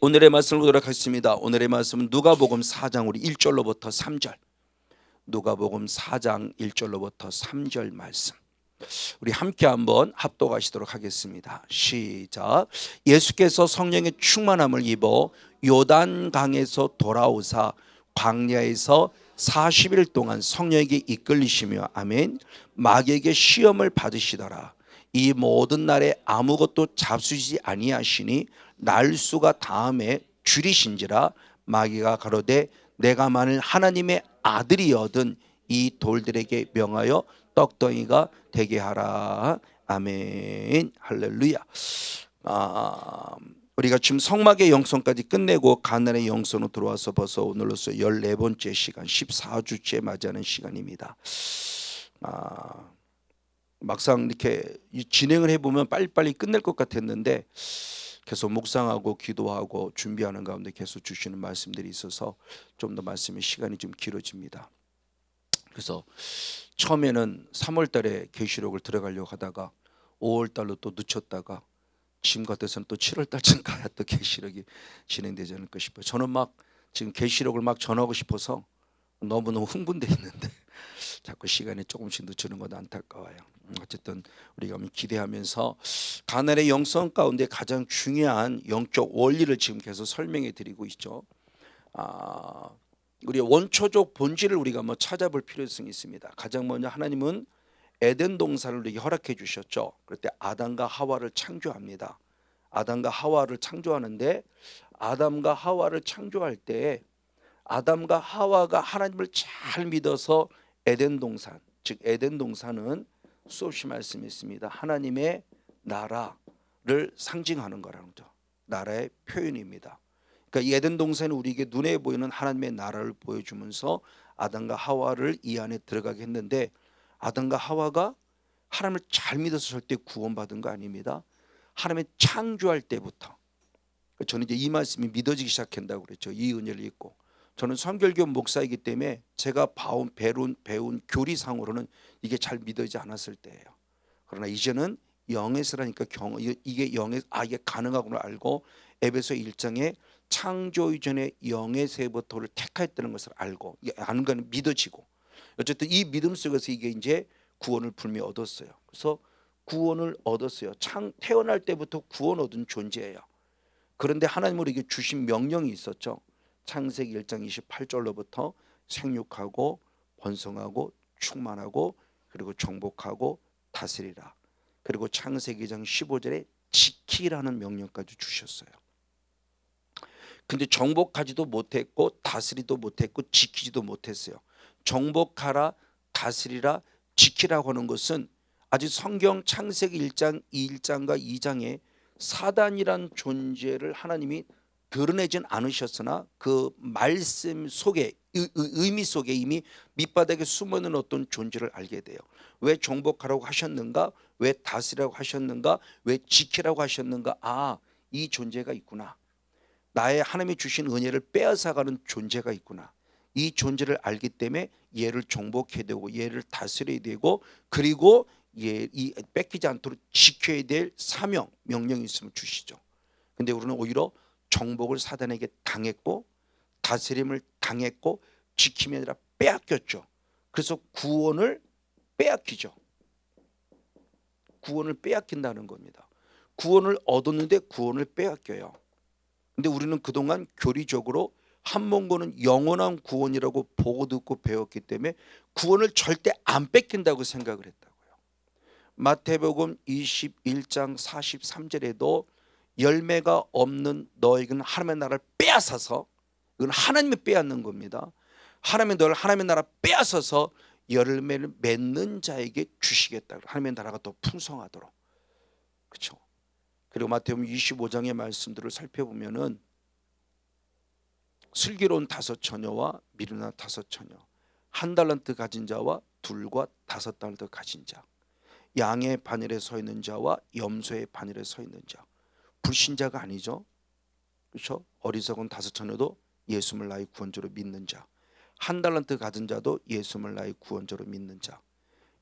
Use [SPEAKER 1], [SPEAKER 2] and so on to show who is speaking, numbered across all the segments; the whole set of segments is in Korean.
[SPEAKER 1] 오늘의 말씀을 보도록 하겠습니다. 오늘의 말씀은 누가복음 4장 우리 1절로부터 3절. 누가복음 4장 1절로부터 3절 말씀. 우리 함께 한번 합독하시도록 하겠습니다. 시작. 예수께서 성령의 충만함을 입어 요단강에서 돌아오사 광야에서 40일 동안 성령에게 이끌리시며 아멘. 마귀에게 시험을 받으시더라. 이 모든 날에 아무것도 잡수시지 아니하시니 날수가 다음에 줄이신지라. 마귀가 가로되 내가 만일 하나님의 아들이여든 이 돌들에게 명하여 떡덩이가 되게 하라. 아멘. 할렐루야. 우리가 지금 성막의 영성까지 끝내고 가나안의 영성으로 들어와서 벌써 오늘로서 14번째 시간 14주째 맞이하는 시간입니다. 막상 이렇게 진행을 해보면 빨리빨리 끝낼 것 같았는데 계속 묵상하고 기도하고 준비하는 가운데 계속 주시는 말씀들이 있어서 좀 더 말씀의 시간이 좀 길어집니다. 그래서 처음에는 3월 달에 계시록을 들어가려고 하다가 5월 달로 또 늦췄다가 지금 같아서는 또 7월 달쯤 가야 또 계시록이 진행되지 않을까 싶어요. 저는 막 지금 계시록을 막 전하고 싶어서 너무너무 흥분돼 있는데 자꾸 시간이 조금씩 늦추는 건 안타까워요. 어쨌든 우리가 기대하면서 가나안의 영성 가운데 가장 중요한 영적 원리를 지금 계속 설명해 드리고 있죠. 우리의 원초적 본질을 우리가 찾아볼 필요성이 있습니다. 가장 먼저 하나님은 에덴 동산을 우리에게 허락해 주셨죠. 그럴 때 아담과 하와를 창조합니다. 아담과 하와를 창조하는데 아담과 하와를 창조할 때 아담과 하와가 하나님을 잘 믿어서 에덴 동산, 즉 에덴 동산은 수없이 말씀했습니다. 하나님의 나라를 상징하는 거라는 거죠. 나라의 표현입니다. 그러니까 이 에덴 동산은 우리에게 눈에 보이는 하나님의 나라를 보여주면서 아담과 하와를 이 안에 들어가게 했는데 아담과 하와가 하나님을 잘 믿어서 절대 구원받은 거 아닙니다. 하나님의 창조할 때부터. 저는 이제 이 말씀이 믿어지기 시작한다고 그랬죠. 이 은혜를 읽고. 저는 선결교 목사이기 때문에 제가 배운 교리상으로는 이게 잘 믿어지지 않았을 때예요. 그러나 이제는 영에서라니까 이게 이게 가능하구나 알고 에베소 1장에 창조 이전에 영의 세부터를 택하였다는 것을 알고 아는 건 믿어지고 어쨌든 이 믿음 속에서 이게 이제 구원을 분명히 얻었어요. 그래서 구원을 얻었어요. 태어날 때부터 구원 얻은 존재예요. 그런데 하나님은 우리에게 주신 명령이 있었죠. 창세기 1장 28절로부터 생육하고 번성하고 충만하고 그리고 정복하고 다스리라. 그리고 창세기 2장 15절에 지키라는 명령까지 주셨어요. 근데 정복하지도 못했고 다스리도 못했고 지키지도 못했어요. 정복하라, 다스리라, 지키라고 하는 것은 아직 성경 창세기 1장과 2장에 사단이란 존재를 하나님이 드러내진 않으셨으나 그 말씀 속에 의미 속에 이미 밑바닥에 숨어있는 어떤 존재를 알게 돼요. 왜 정복하라고 하셨는가? 왜 다스리라고 하셨는가? 왜 지키라고 하셨는가? 이 존재가 있구나. 나의 하나님이 주신 은혜를 빼앗아가는 존재가 있구나. 이 존재를 알기 때문에 얘를 정복해야 되고 얘를 다스려야 되고 그리고 이 뺏기지 않도록 지켜야 될 사명, 명령이 있음을 주시죠. 근데 우리는 오히려 정복을 사단에게 당했고 다스림을 당했고 지킴이 아니라 빼앗겼죠. 그래서 구원을 빼앗기죠. 구원을 빼앗긴다는 겁니다. 구원을 얻었는데 구원을 빼앗겨요. 근데 우리는 그동안 교리적으로 한문구는 영원한 구원이라고 보고 듣고 배웠기 때문에 구원을 절대 안 뺏긴다고 생각을 했다고요. 마태복음 21장 43절에도 열매가 없는 너에게는 하나님의 나라를 빼앗아서, 이건 하나님이 빼앗는 겁니다. 하나님의 나라 빼앗아서 열매를 맺는 자에게 주시겠다. 하나님의 나라가 더 풍성하도록. 그렇죠? 그리고 마태복음 25장의 말씀들을 살펴보면은 슬기로운 5처녀와 미련한 5처녀, 1달란트 가진 자와 2과 5달란트 가진 자, 양의 반열에 서 있는 자와 염소의 반열에 서 있는 자. 불신자가 아니죠. 그렇죠? 어리석은 5처녀도 예수를 나의 구원자로 믿는 자, 1달란트 가진 자도 예수를 나의 구원자로 믿는 자,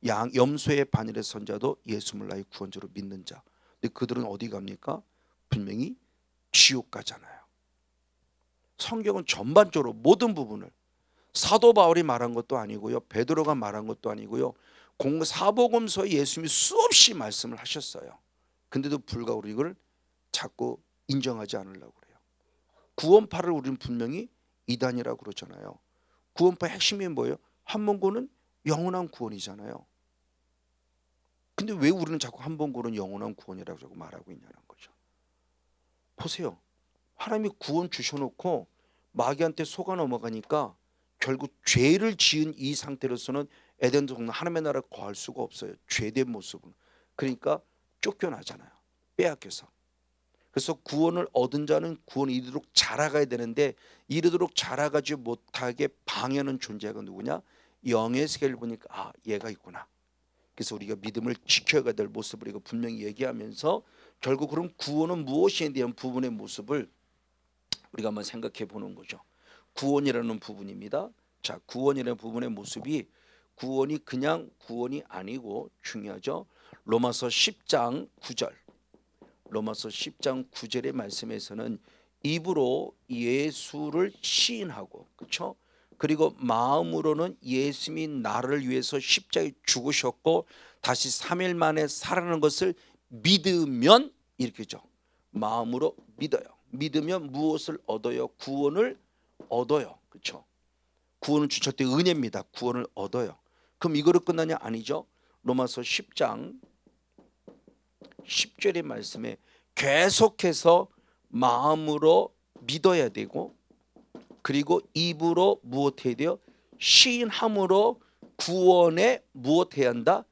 [SPEAKER 1] 염소의 반열에 선 자도 예수를 나의 구원자로 믿는 자. 근데 그들은 어디 갑니까? 분명히 지옥 가잖아요. 성경은 전반적으로 모든 부분을 사도 바울이 말한 것도 아니고요, 베드로가 말한 것도 아니고요, 사복음서에 예수님이 수없이 말씀을 하셨어요. 근데도 불구하고 이걸 자꾸 인정하지 않으려고 그래요. 구원파를 우리는 분명히 이단이라고 그러잖아요. 구원파의 핵심이 뭐예요? 한 번 구원은 영원한 구원이잖아요. 근데 왜 우리는 자꾸 한 번 구원은 영원한 구원이라고 자꾸 말하고 있냐는 거죠. 보세요. 하나님이 구원 주셔놓고 마귀한테 속아 넘어가니까 결국 죄를 지은 이 상태로서는 에덴 동산 하나님의 나라에 거할 수가 없어요. 죄된 모습은. 그러니까 쫓겨나잖아요. 빼앗겨서. 그래서 구원을 얻은 자는 구원에 이르도록 자라가야 되는데 이르도록 자라가지 못하게 방해하는 존재가 누구냐? 영의 세계를 보니까 아, 얘가 있구나. 그래서 우리가 믿음을 지켜야 될 모습을 이거 분명히 얘기하면서 결국 그럼 구원은 무엇에 대한 부분의 모습을 우리가 한번 생각해 보는 거죠. 구원이라는 부분입니다. 자, 구원이라는 부분의 모습이 구원이 그냥 구원이 아니고 중요하죠. 로마서 10장 9절. 로마서 10장 9절의 말씀에서는 입으로 예수를 시인하고, 그렇죠? 그리고 마음으로는 예수님이 나를 위해서 십자가에 죽으셨고 다시 3일 만에 살아나는 것을 믿으면, 이렇게죠. 마음으로 믿어요. 믿으면 무엇을 얻어요? 구원을 얻어요. 그렇죠? 구원을 주셨대. 은혜입니다. 구원을 얻어요. 그럼 이거로 끝나냐? 아니죠. 로마서 10장 10절의 말씀에 계속해서 마음으로 믿어야 되고 그리고 입으로 무엇해야 돼요? 시인함으로 구원에 무엇해야 한다?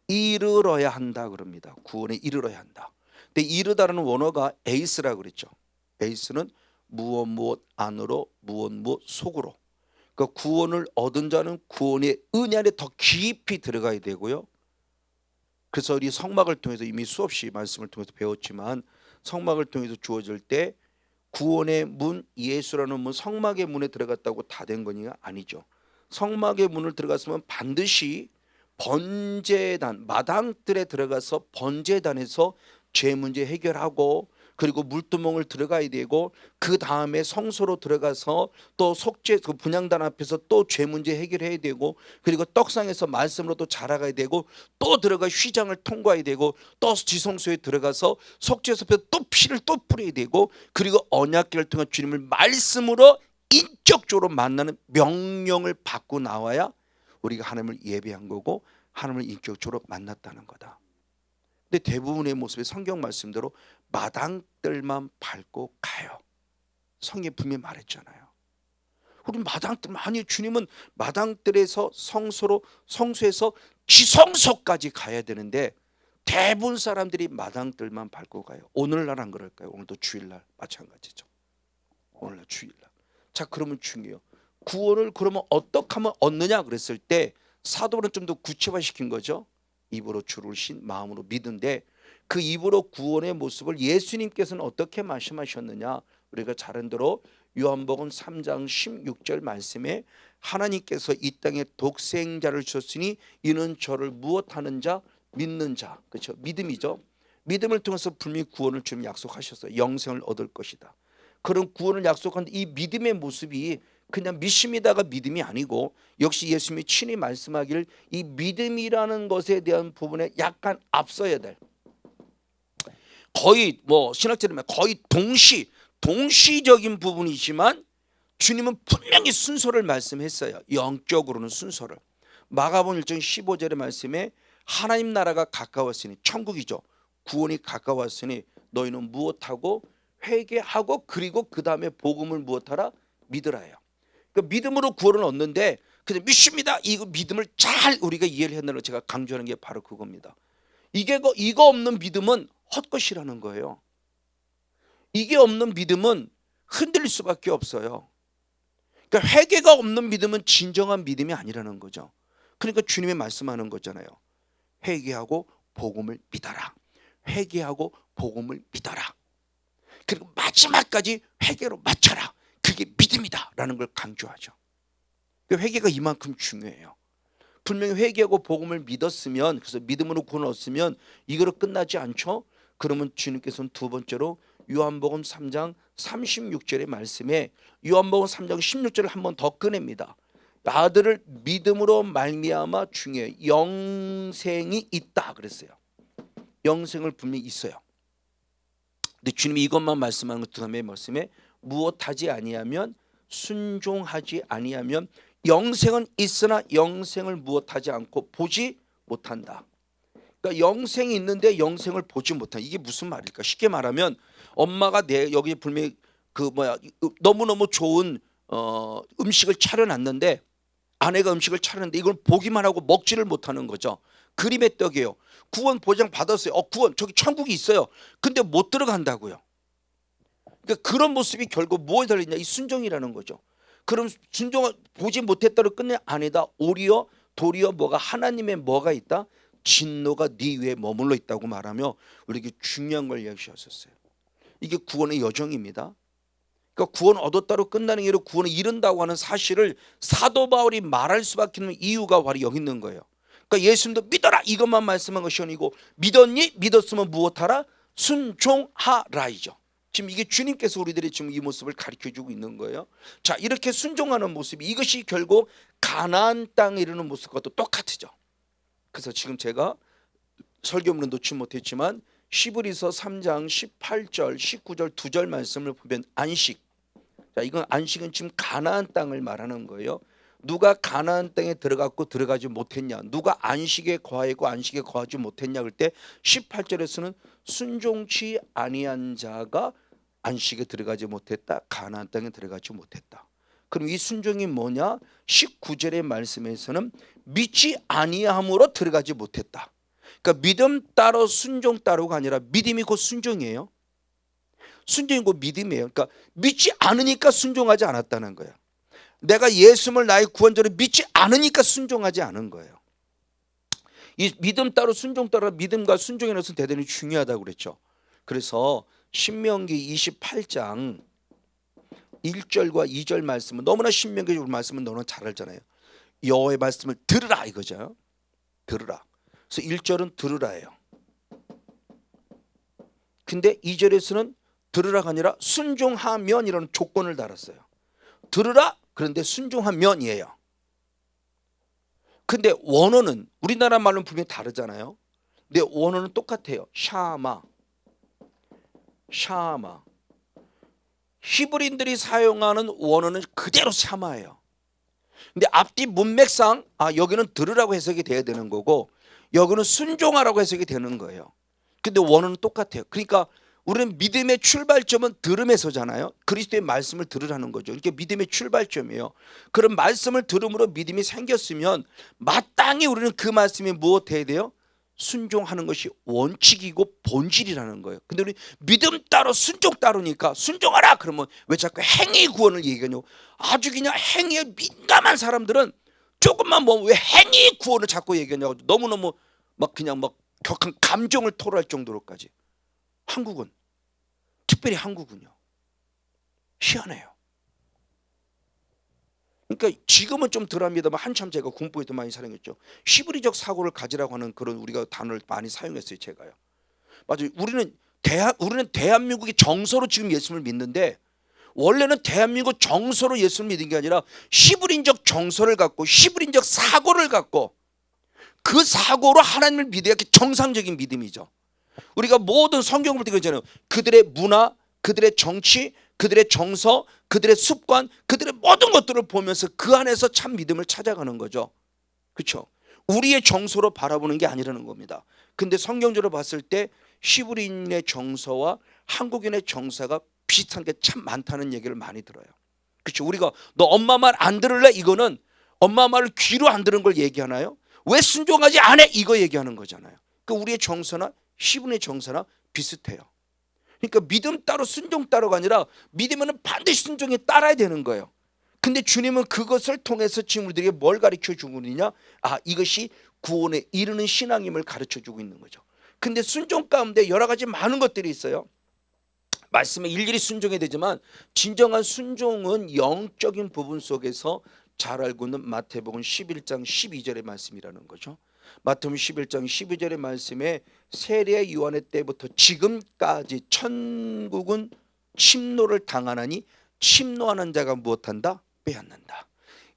[SPEAKER 1] 이르러야 한다 그럽니다. 구원에 이르러야 한다. 근데 이르다라는 원어가 에이스라고 그랬죠. 에이스는 무엇 무엇 안으로 무엇 무엇 속으로. 그러니까 구원을 얻은 자는 구원의 은혜 안에 더 깊이 들어가야 되고요. 그래서 우리 성막을 통해서 이미 수없이 말씀을 통해서 배웠지만 성막을 통해서 주어질 때 구원의 문, 예수라는 문, 성막의 문에 들어갔다고 다 된 거냐? 아니죠. 성막의 문을 들어갔으면 반드시 번제단, 마당들에 들어가서 번제단에서 죄 문제 해결하고 그리고 물두멍을 들어가야 되고 그 다음에 성소로 들어가서 또 속죄 그 분향단 앞에서 또 죄 문제 해결해야 되고 그리고 떡상에서 말씀으로 또 자라가야 되고 또 들어가 휘장을 통과해야 되고 또 지성소에 들어가서 속죄소 앞에서 또 피를 또 뿌려야 되고 그리고 언약궤를 통해 주님을 말씀으로 인격적으로 만나는 명령을 받고 나와야 우리가 하나님을 예배한 거고 하나님을 인격적으로 만났다는 거다. 근데 대부분의 모습이 성경 말씀대로 마당들만 밟고 가요. 성경에 분명히 말했잖아요. 우리 마당들만, 아니 주님은 마당들에서 성소로 성소에서 지성소까지 가야 되는데 대부분 사람들이 마당들만 밟고 가요. 오늘날 안 그럴까요? 오늘도 주일날 마찬가지죠. 오늘날 주일날. 자, 그러면 중요해요. 구원을 그러면 어떻게 하면 얻느냐 그랬을 때 사도는 좀 더 구체화시킨 거죠. 입으로 주를 신 마음으로 믿은데 그 입으로 구원의 모습을 예수님께서는 어떻게 말씀하셨느냐. 우리가 잘 아는 대로 요한복음 3장 16절 말씀에 하나님께서 이 땅에 독생자를 주셨으니 이는 저를 무엇하는 자? 믿는 자. 그렇죠? 믿음이죠. 믿음을 통해서 분명히 구원을 주님 약속하셨어요. 영생을 얻을 것이다. 그런 구원을 약속한 이 믿음의 모습이 그냥 믿습니다가 믿음이 아니고 역시 예수님이 친히 말씀하기를 이 믿음이라는 것에 대한 부분에 약간 앞서야 될, 거의 뭐 신학자들은 거의 동시적인 부분이지만 주님은 분명히 순서를 말씀했어요. 영적으로는 순서를. 마가복음 1장 15절의 말씀에 하나님 나라가 가까웠으니, 천국이죠. 구원이 가까웠으니 너희는 무엇하고? 회개하고 그리고 그 다음에 복음을 무엇하라? 믿으라요. 그러니까 믿음으로 구원을 얻는데 그냥 믿습니다. 이거 믿음을 잘 우리가 이해를 했나를 제가 강조하는 게 바로 그겁니다. 이거 없는 믿음은 헛것이라는 거예요. 이게 없는 믿음은 흔들릴 수밖에 없어요. 그러니까 회개가 없는 믿음은 진정한 믿음이 아니라는 거죠. 그러니까 주님이 말씀하는 거잖아요. 회개하고 복음을 믿어라. 회개하고 복음을 믿어라. 그리고 마지막까지 회개로 맞춰라. 그게 믿음이다 라는 걸 강조하죠. 회개가 이만큼 중요해요. 분명히 회개하고 복음을 믿었으면, 그래서 믿음으로 구원을 얻으면 이거로 끝나지 않죠. 그러면 주님께서는 두 번째로 요한복음 3장 36절의 말씀에 요한복음 3장 16절을 한번 더 꺼냅니다. 아들을 믿음으로 말미암아 중에 영생이 있다 그랬어요. 영생을 분명히 있어요. 근데 주님이 이것만 말씀하는 것 다음에 말씀에 무엇하지 아니하면 순종하지 아니하면 영생은 있으나 영생을 무엇하지 않고 보지 못한다. 그러니까 영생이 있는데 영생을 보지 못한다. 이게 무슨 말일까? 쉽게 말하면 엄마가 내 여기 분명히 너무너무 좋은 음식을 차려놨는데 아내가 음식을 차렸는데 이걸 보기만 하고 먹지를 못하는 거죠. 그림의 떡이에요. 구원 보장 받았어요. 구원 저기 천국이 있어요. 근데 못 들어간다고요. 그러니까 그런 모습이 결국 뭐에 달리냐? 이 순종이라는 거죠. 그럼 순종을 보지 못했다로 끝내 아니다. 도리어 뭐가 하나님의 뭐가 있다? 진노가 네 위에 머물러 있다고 말하며 우리에게 중요한 걸 이야기하셨어요. 이게 구원의 여정입니다. 그러니까 구원 얻었다로 끝나는 게 아니라 구원을 이룬다고 하는 사실을 사도 바울이 말할 수밖에 없는 이유가 바로 여기 있는 거예요. 그러니까 예수님도 믿어라 이것만 말씀한 것이 아니고 믿었니? 믿었으면 무엇하라? 순종하라이죠. 지금 이게 주님께서 우리들이 지금 이 모습을 가르쳐주고 있는 거예요. 자, 이렇게 순종하는 모습이 이것이 결국 가나안 땅에 이르는 모습과 또 똑같죠. 그래서 지금 제가 설교문은 놓지 못했지만 히브리서 3장 18절 19절 2절 말씀을 보면 안식, 자 이건 안식은 지금 가나안 땅을 말하는 거예요. 누가 가나안 땅에 들어갔고 들어가지 못했냐, 누가 안식에 거하고 안식에 거하지 못했냐 그럴 때 18절에서는 순종치 아니한 자가 안식에 들어가지 못했다, 가나안 땅에 들어가지 못했다. 그럼 이 순종이 뭐냐? 19절의 말씀에서는 믿지 아니함으로 들어가지 못했다. 그러니까 믿음 따로 순종 따로가 아니라 믿음이 곧 순종이에요. 순종이 곧 믿음이에요. 그러니까 믿지 않으니까 순종하지 않았다는 거예요. 내가 예수님을 나의 구원자로 믿지 않으니까 순종하지 않은 거예요. 이 믿음 따로 순종 따로 믿음과 순종에 대해서 대단히 중요하다고 그랬죠. 그래서 신명기 28장 1절과 2절 말씀은 너무나 신명기 말씀은 너무나 잘 알잖아요. 여호와의 말씀을 들으라 이거죠. 들으라. 그래서 1절은 들으라예요. 근데 2절에서는 들으라가 아니라 순종하면이라는 조건을 달았어요. 들으라 그런데 순종하면이에요. 근데 원어는 우리나라 말로는 분명히 다르잖아요. 근데 원어는 똑같아요. 샤마. 히브리인들이 사용하는 원어는 그대로 샤마예요. 근데 앞뒤 문맥상 여기는 들으라고 해석이 돼야 되는 거고 여기는 순종하라고 해석이 되는 거예요. 근데 원어는 똑같아요. 그러니까 우리는 믿음의 출발점은 들음에서잖아요. 그리스도의 말씀을 들으라는 거죠. 이게 믿음의 출발점이에요. 그런 말씀을 들음으로 믿음이 생겼으면 마땅히 우리는 그 말씀이 무엇해야 돼요? 순종하는 것이 원칙이고 본질이라는 거예요. 근데 우리 믿음 따로 순종 따로니까 순종하라 그러면 왜 자꾸 행위 구원을 얘기하냐고. 아주 그냥 행위에 민감한 사람들은 조금만 왜 행위 구원을 자꾸 얘기하냐고. 너무너무 그냥 격한 감정을 토로할 정도로까지. 한국은 특별히 한국은요 희한해요. 그러니까 지금은 좀 덜합니다만 한참 제가 공부에도 많이 사용했죠. 히브리적 사고를 가지라고 하는 그런 우리가 단어를 많이 사용했어요. 제가요. 맞아요. 우리는 대한민국의 정서로 지금 예수님을 믿는데 원래는 대한민국 정서로 예수를 믿는 게 아니라 히브리적 정서를 갖고 히브리적 사고를 갖고 그 사고로 하나님을 믿어야 정상적인 믿음이죠. 우리가 모든 성경을 볼 때 그러잖아요. 그들의 문화, 그들의 정치, 그들의 정서, 그들의 습관, 그들의 모든 것들을 보면서 그 안에서 참 믿음을 찾아가는 거죠. 그렇죠? 우리의 정서로 바라보는 게 아니라는 겁니다. 근데 성경적으로 봤을 때 히브리인의 정서와 한국인의 정서가 비슷한 게 참 많다는 얘기를 많이 들어요. 그렇죠? 우리가 너 엄마 말 안 들을래? 이거는 엄마 말을 귀로 안 들은 걸 얘기하나요? 왜 순종하지 않아? 이거 얘기하는 거잖아요. 그러니까 우리의 정서나 히브리의 정서나 비슷해요. 그러니까 믿음 따로 순종 따로가 아니라 믿으면 반드시 순종에 따라야 되는 거예요. 근데 주님은 그것을 통해서 지금 우리들에게 뭘 가르쳐 주고 있느냐? 이것이 구원에 이르는 신앙임을 가르쳐 주고 있는 거죠. 근데 순종 가운데 여러 가지 많은 것들이 있어요. 말씀에 일일이 순종해야 되지만 진정한 순종은 영적인 부분 속에서 잘 알고 있는 마태복음 11장 12절의 말씀이라는 거죠. 마태복음 11장 12절의 말씀에 세례 요한의 때부터 지금까지 천국은 침노를 당하나니 침노하는 자가 무엇한다? 빼앗는다.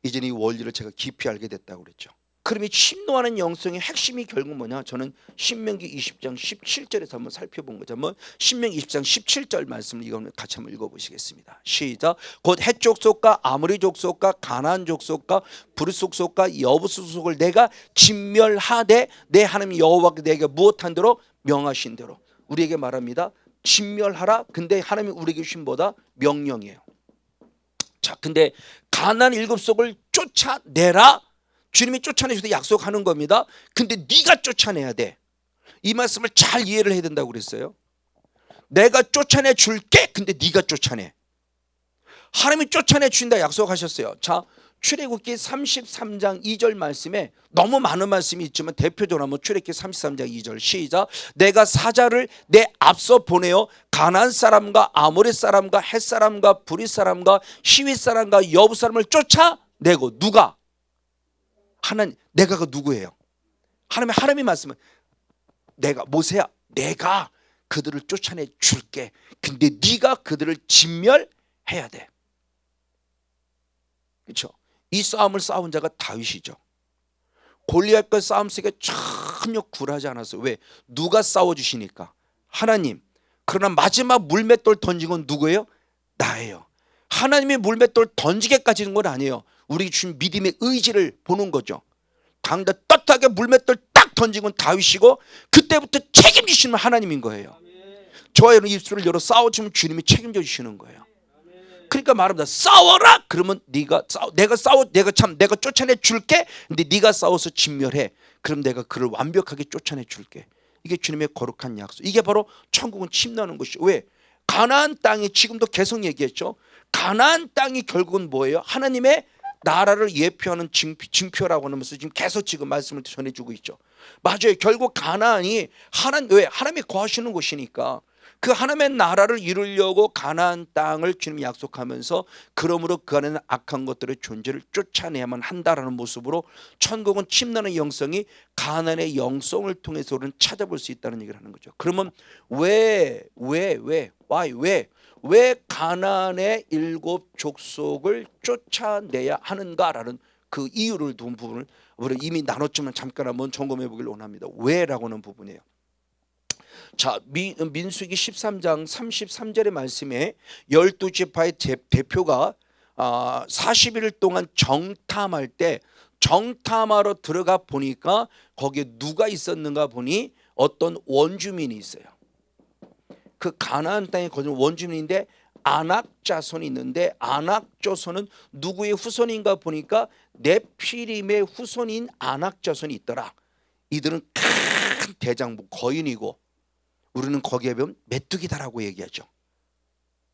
[SPEAKER 1] 이제 이 원리를 제가 깊이 알게 됐다고 그랬죠. 그럼 이 침노하는 영성의 핵심이 결국 뭐냐? 저는 신명기 20장 17절에서 한번 살펴본 거죠. 한번 신명기 20장 17절 말씀을 이거는 같이 한번 읽어보시겠습니다. 시작. 곧 헷 족속과 아모리 족속과 가나안 족속과 브리스 족속과 여부스 족속을 내가 진멸하되 내 하나님 여호와가 내게 무엇한 대로 명하신 대로 우리에게 말합니다. 진멸하라. 근데 하나님이 우리에게 주신 뭐다? 명령이에요. 자, 근데 가나안 7속을 쫓아내라. 주님이 쫓아내셔서 약속하는 겁니다. 근데 네가 쫓아내야 돼. 이 말씀을 잘 이해를 해야 된다고 그랬어요. 내가 쫓아내 줄게. 근데 네가 쫓아내. 하나님이 쫓아내 준다 약속하셨어요. 자, 출애굽기 33장 2절 말씀에 너무 많은 말씀이 있지만 대표적으로 한번 출애굽기 33장 2절 시작. 내가 사자를 내 앞서 보내어 가나안 사람과 아모리 사람과 헷 사람과 브릿 사람과 시윗 사람과 여부 사람을 쫓아내고 누가? 하나님, 내가가 누구예요? 하나님이 말씀은 내가 모세야 내가 그들을 쫓아내 줄게. 근데 네가 그들을 진멸해야 돼. 그렇죠? 이 싸움을 싸운 자가 다윗이죠. 골리앗과 싸움 속에 전혀 굴하지 않았어요. 왜? 누가 싸워주시니까? 하나님. 그러나 마지막 물맷돌 던진 건 누구예요? 나예요. 하나님이 물맷돌 던지게까지 는 건 아니에요. 우리 주신 믿음의 의지를 보는 거죠. 강다 떳하게 물맷돌 딱 던진 건 다윗이고 그때부터 책임지시는 하나님인 거예요. 저와 여러분 입술을 열어 싸워주면 주님이 책임져 주시는 거예요. 그러니까 말합니다. 싸워라. 그러면 내가 쫓아내 줄게. 근데 네가 싸워서 진멸해. 그럼 내가 그를 완벽하게 쫓아내 줄게. 이게 주님의 거룩한 약속. 이게 바로 천국은 침노하는 것이죠. 왜? 가나안 땅이 지금도 계속 얘기했죠. 가나안 땅이 결국은 뭐예요? 하나님의 나라를 예표하는 증표라고 하면서 지금 계속 지금 말씀을 전해주고 있죠. 맞아요. 결국 가나안이 왜? 하나님이 거하시는 곳이니까 그 하나님의 나라를 이루려고 가나안 땅을 주님이 약속하면서 그러므로 그 안에는 악한 것들의 존재를 쫓아내야만 한다라는 모습으로 천국은 침노하는 영성이 가나안의 영성을 통해서 우리는 찾아볼 수 있다는 얘기를 하는 거죠. 그러면 왜 가나안의 7 족속을 쫓아내야 하는가라는 그 이유를 둔 부분을 우리 이미 나눴지만 잠깐 한번 점검해 보기를 원합니다. 왜라고 하는 부분이에요. 자, 민수기 13장 33절의 말씀에 12지파의 대표가 40일 동안 정탐할 때 정탐하러 들어가 보니까 거기에 누가 있었는가 보니 어떤 원주민이 있어요. 그 가나안 땅에 거주는 원주민인데 아낙 자손이 있는데 아낙 자손은 누구의 후손인가 보니까 네피림의 후손인 아낙 자손이 있더라. 이들은 큰 대장부 거인이고 우리는 거기에 보면 메뚜기다라고 얘기하죠.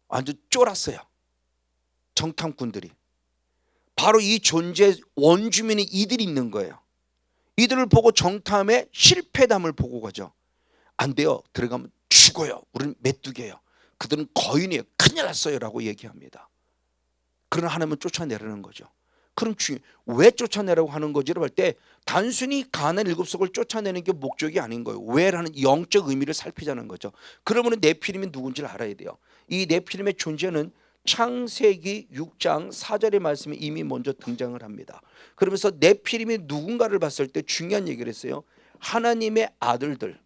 [SPEAKER 1] 완전 쫄았어요. 정탐꾼들이. 바로 이 존재 원주민이 이들이 있는 거예요. 이들을 보고 정탐에 실패담을 보고 가죠. 안 돼요. 들어가면 죽어요. 우리는 메뚜기예요. 그들은 거인이에요. 큰일 났어요 라고 얘기합니다. 그러나 하나님은 쫓아내라는 거죠. 그럼 왜 쫓아내라고 하는 거지를 할 때 단순히 가나안 7속을 쫓아내는 게 목적이 아닌 거예요. 왜라는 영적 의미를 살피자는 거죠. 그러면 네피림이 누군지를 알아야 돼요. 이 네피림의 존재는 창세기 6장 4절의 말씀에 이미 먼저 등장을 합니다. 그러면서 네피림이 누군가를 봤을 때 중요한 얘기를 했어요. 하나님의 아들들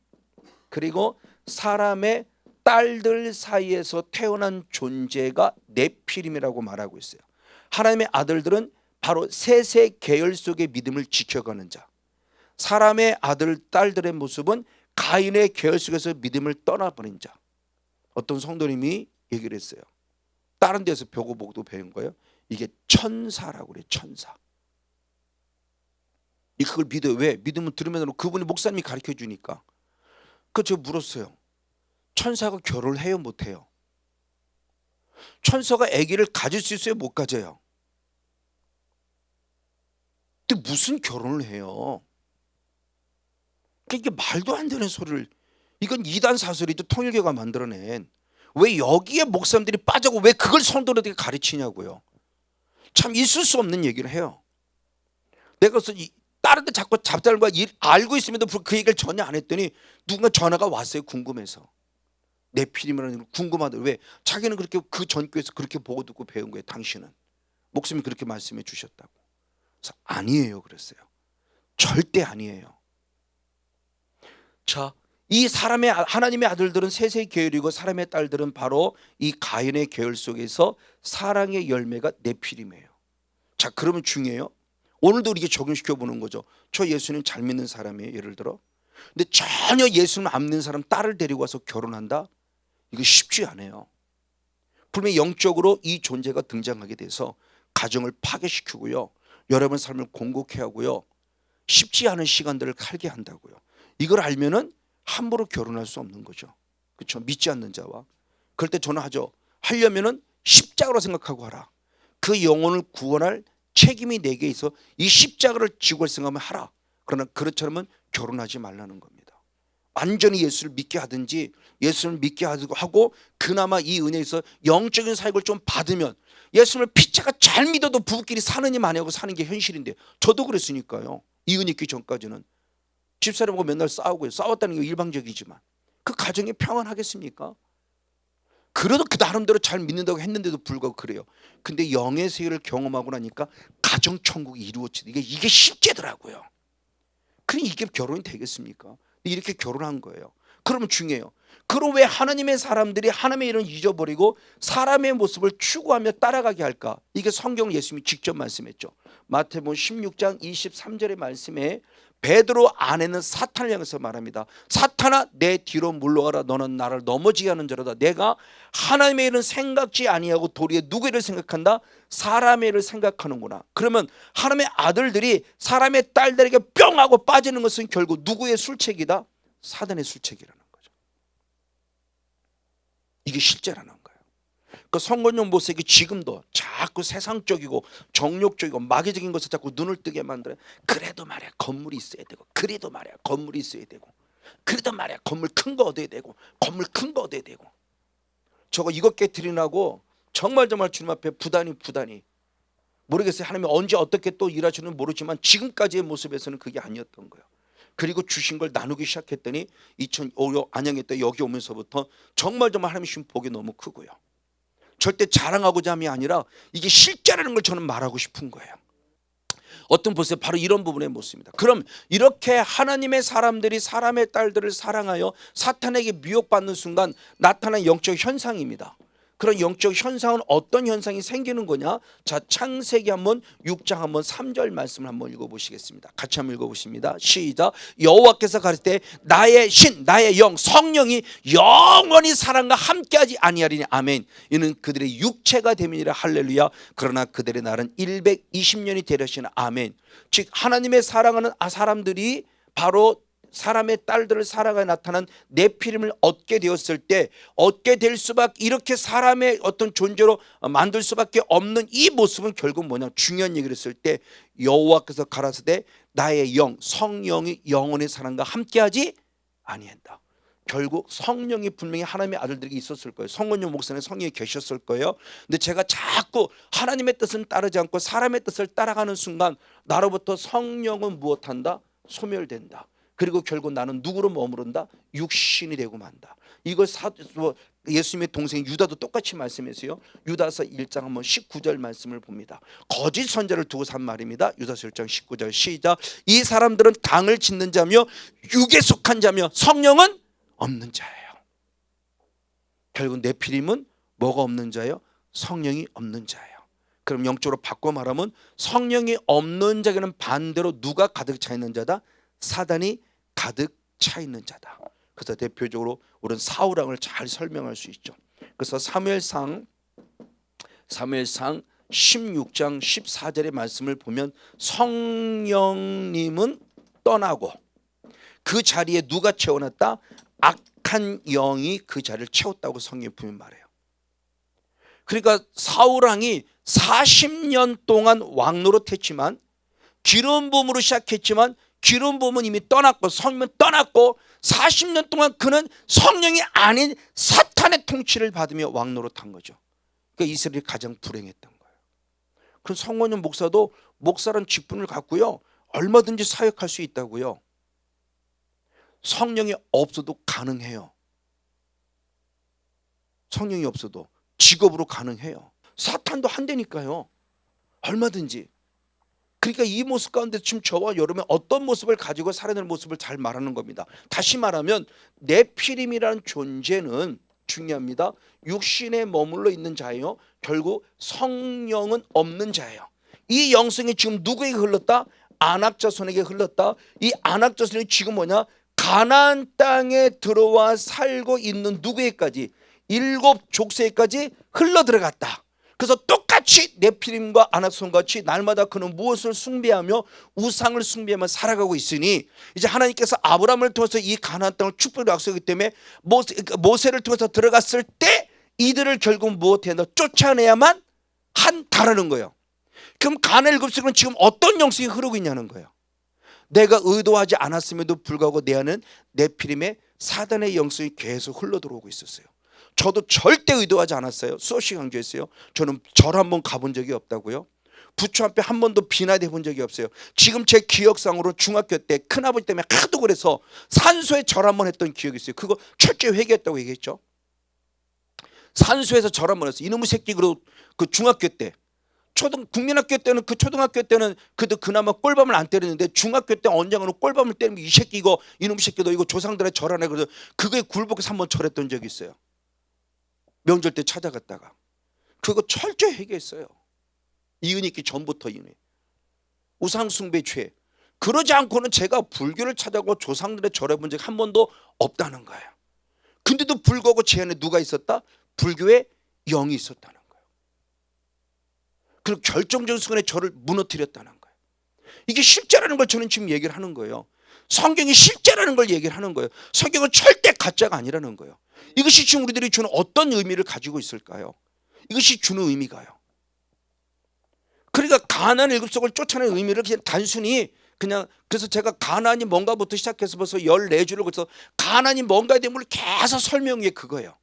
[SPEAKER 1] 그리고 사람의 딸들 사이에서 태어난 존재가 네피림이라고 말하고 있어요. 하나님의 아들들은 바로 셋의 계열 속의 믿음을 지켜가는 자. 사람의 아들 딸들의 모습은 가인의 계열 속에서 믿음을 떠나버린 자. 어떤 성도님이 얘기를 했어요. 다른 데서 보고도 배운 거예요. 이게 천사라고 그래요. 천사. 그걸 믿어요. 왜? 믿으면 들으면 그분이 목사님이 가르쳐 주니까. 제가 물었어요. 천사가 결혼을 해요? 못해요? 천사가 아기를 가질 수 있어요? 못 가져요? 근데 무슨 결혼을 해요? 이게 말도 안 되는 소리를. 이건 이단 사설이죠. 통일교가 만들어낸. 왜 여기에 목사님들이 빠져고 왜 그걸 성도들에게 가르치냐고요. 참 있을 수 없는 얘기를 해요. 내가 그래서 다른데 자꾸 잡자는 거야. 알고 있음에도 불구하고 그 얘기를 전혀 안 했더니 누군가 전화가 왔어요. 궁금해서. 네피림이라는 걸 궁금하다. 왜? 자기는 그렇게 그 전교에서 그렇게 보고 듣고 배운 거예요. 당신은 목사님이 그렇게 말씀해 주셨다고. 그래서 아니에요 그랬어요. 절대 아니에요. 자, 이 사람의 하나님의 아들들은 셋의 계열이고 사람의 딸들은 바로 이 가인의 계열 속에서 사랑의 열매가 네피림이에요. 자, 그러면 중요해요. 오늘도 이렇게 적용시켜 보는 거죠. 저 예수님 잘 믿는 사람이에요. 예를 들어. 근데 전혀 예수님 안 믿는 사람 딸을 데리고 와서 결혼한다? 이거 쉽지 않아요. 분명히 영적으로 이 존재가 등장하게 돼서 가정을 파괴시키고요. 여러분 삶을 공고케 하고요. 쉽지 않은 시간들을 살게 한다고요. 이걸 알면은 함부로 결혼할 수 없는 거죠. 그렇죠? 믿지 않는 자와. 그럴 때 저는 하죠. 하려면은 십자가로 생각하고 하라. 그 영혼을 구원할 책임이 내게 있어 이 십자가를 지고 할 생각하면 하라. 그러나 그렇처럼은 결혼하지 말라는 겁니다. 완전히 예수를 믿게 하든지 예수를 믿게 하고 그나마 이 은혜에서 영적인 사역을 좀 받으면 예수를 피차가 잘 믿어도 부부끼리 사느니 마냐고 사는 게 현실인데 저도 그랬으니까요. 이 은혜 있기 전까지는 집사람하고 맨날 싸우고요. 싸웠다는 게 일방적이지만 그 가정이 평안하겠습니까? 그래도 그 나름대로 잘 믿는다고 했는데도 불구하고 그래요. 근데 영의 세계를 경험하고 나니까 가정천국이 이루어지는 이게 실제더라고요. 그럼 이게 결혼이 되겠습니까? 이렇게 결혼한 거예요. 그러면 중요해요. 그럼 왜 하나님의 사람들이 하나님의 일을 잊어버리고 사람의 모습을 추구하며 따라가게 할까? 이게 성경 예수님이 직접 말씀했죠. 마태복음 16장 23절의 말씀에 베드로 아내는 사탄을 향해서 말합니다. 사탄아 내 뒤로 물러가라. 너는 나를 넘어지게 하는 자로다. 내가 하나님의 일은 생각지 아니하고 도리어 누구의 일을 생각한다? 사람의 일을 생각하는구나. 그러면 하나님의 아들들이 사람의 딸들에게 뿅 하고 빠지는 것은 결국 누구의 술책이다? 사단의 술책이라는 거죠. 이게 실제라는 거예요. 그 성건용 모색이 지금도 자꾸 세상적이고 정욕적이고 마귀적인 것에 자꾸 눈을 뜨게 만들어요. 그래도 말이야 건물이 있어야 되고, 그래도 말이야 건물이 있어야 되고, 그래도 말이야 건물 큰 거 얻어야 되고, 건물 큰 거 얻어야 되고. 저거 이것 깨트리라고 정말 주님 앞에 부단히 모르겠어요. 하나님이 언제 어떻게 또 일하시는 모르지만 지금까지의 모습에서는 그게 아니었던 거예요. 그리고 주신 걸 나누기 시작했더니 2005년 안양에 때 여기 오면서부터 정말 하나님 주신 복이 너무 크고요. 절대 자랑하고자 함이 아니라 이게 실제라는 걸 저는 말하고 싶은 거예요. 어떤 보세요. 바로 이런 부분의 모습입니다. 그럼 이렇게 하나님의 사람들이 사람의 딸들을 사랑하여 사탄에게 미혹받는 순간 나타난 영적 현상입니다. 그런 영적 현상은 어떤 현상이 생기는 거냐? 자, 창세기 한번 6장 한번 3절 말씀을 한번 읽어보시겠습니다. 같이 한번 읽어보십니다. 시작. 여호와께서 가르칠 때 나의 신 나의 영 성령이 영원히 사람과 함께하지 아니하리니 아멘. 이는 그들의 육체가 됨이니라 할렐루야. 그러나 그들의 날은 120년이 되려시나 아멘. 즉 하나님의 사랑하는 사람들이 바로 사람의 딸들을 사랑하여 나타난 네피림을 얻게 되었을 때 얻게 될 수밖에, 이렇게 사람의 어떤 존재로 만들 수밖에 없는 이 모습은 결국 뭐냐? 중요한 얘기를 했을 때 여호와께서 가라사대 나의 영 성령이 영원의 사람과 함께하지 아니한다. 결국 성령이 분명히 하나님의 아들들에게 있었을 거예요. 성건용 목사는 성령이 계셨을 거예요. 근데 제가 자꾸 하나님의 뜻은 따르지 않고 사람의 뜻을 따라가는 순간 나로부터 성령은 무엇한다? 소멸된다. 그리고 결국 나는 누구로 머무른다? 육신이 되고 만다. 이걸 예수님의 동생 유다도 똑같이 말씀했어요. 유다서 1장 한번 19절 말씀을 봅니다. 거짓 선자를 두고 산 말입니다. 유다서 1장 19절 시작. 이 사람들은 당을 짓는 자며 육에 속한 자며 성령은 없는 자예요. 결국 네피림은 뭐가 없는 자예요? 성령이 없는 자예요. 그럼 영적으로 바꿔 말하면 성령이 없는 자에게는 반대로 누가 가득 차 있는 자다? 사단이 가득 차 있는 자다. 그래서 대표적으로 우리는 사울 왕을 잘 설명할 수 있죠. 그래서 사무엘상 16장 14절의 말씀을 보면 성령님은 떠나고 그 자리에 누가 채워놨다? 악한 영이 그 자리를 채웠다고 성경이 분명히 말해요. 그러니까 사울 왕이 40년 동안 왕 노릇했지만 기름 부음으로 시작했지만 기름 부음은 이미 떠났고 성령은 떠났고 40년 동안 그는 성령이 아닌 사탄의 통치를 받으며 왕 노릇한 거죠. 그러니까 이스라엘이 가장 불행했던 거예요. 그럼 성원용 목사도 목사란 직분을 갖고요, 얼마든지 사역할 수 있다고요. 성령이 없어도 가능해요. 성령이 없어도 직업으로 가능해요. 사탄도 한대니까요. 얼마든지. 그러니까 이 모습 가운데 지금 저와 여러분이 어떤 모습을 가지고 살아내는 모습을 잘 말하는 겁니다. 다시 말하면 네피림이라는 존재는 중요합니다. 육신에 머물러 있는 자예요. 결국 성령은 없는 자예요. 이 영성이 지금 누구에게 흘렀다? 안악자손에게 흘렀다. 이 안악자손이 지금 뭐냐? 가나안 땅에 들어와 살고 있는 누구에게까지? 7족속에까지 흘러 들어갔다. 그래서 똑같이 네피림과 안악자손 같이 날마다 그는 무엇을 숭배하며 우상을 숭배하며 살아가고 있으니 이제 하나님께서 아브라함을 통해서 이 가나안 땅을 축복으로 약속하기 때문에 모세를 통해서 들어갔을 때 이들을 결국 무엇해야 한다? 쫓아내야만 한다라는 거예요. 그럼 가나안 7족은 지금 어떤 영성이 흐르고 있냐는 거예요. 내가 의도하지 않았음에도 불구하고 내 안은 네피림의 사단의 영성이 계속 흘러 들어오고 있었어요. 저도 절대 의도하지 않았어요. 수없이 강조했어요. 저는 절 한번 가본 적이 없다고요. 부처 앞에 한 번도 비나대 본 적이 없어요. 지금 제 기억상으로 중학교 때 큰아버지 때문에 하도 그래서 산소에 절 한번 했던 기억이 있어요. 그거 철저히 회개했다고 얘기했죠. 산소에서 절 한번 했어요. 이놈의 새끼. 그리고 그 중학교 때 국민학교 때는 초등학교 때는 그래도 그나마 꼴밤을 안 때리는데 중학교 때 언젠가는 꼴밤을 때리면 이 새끼 이놈의 새끼 너 이거 조상들의 절하네. 그래서 그거에 굴복해서 한번 절했던 적이 있어요. 명절 때 찾아갔다가 그거 철저히 회개했어요. 이은 있기 전부터 이미 우상숭배 죄. 그러지 않고는 제가 불교를 찾아고 조상들의 절해본 적이 한 번도 없다는 거예요. 근데도 불구하고 제 안에 누가 있었다? 불교의 영이 있었다는 거예요. 그리고 결정적인 순간에 저를 무너뜨렸다는 거예요. 이게 실제라는 걸 저는 지금 얘기를 하는 거예요. 성경이 실제라는 걸 얘기를 하는 거예요. 성경은 절대 가짜가 아니라는 거예요. 이것이 지금 우리들이 주는 어떤 의미를 가지고 있을까요? 이것이 주는 의미가요. 그러니까 가나안 7족을 쫓아내는 의미를 그냥 단순히 그래서 제가 가나안이 뭔가부터 시작해서 벌써 14주를 그래서 가나안이 뭔가에 대한 걸 계속 설명한 게 그거예요.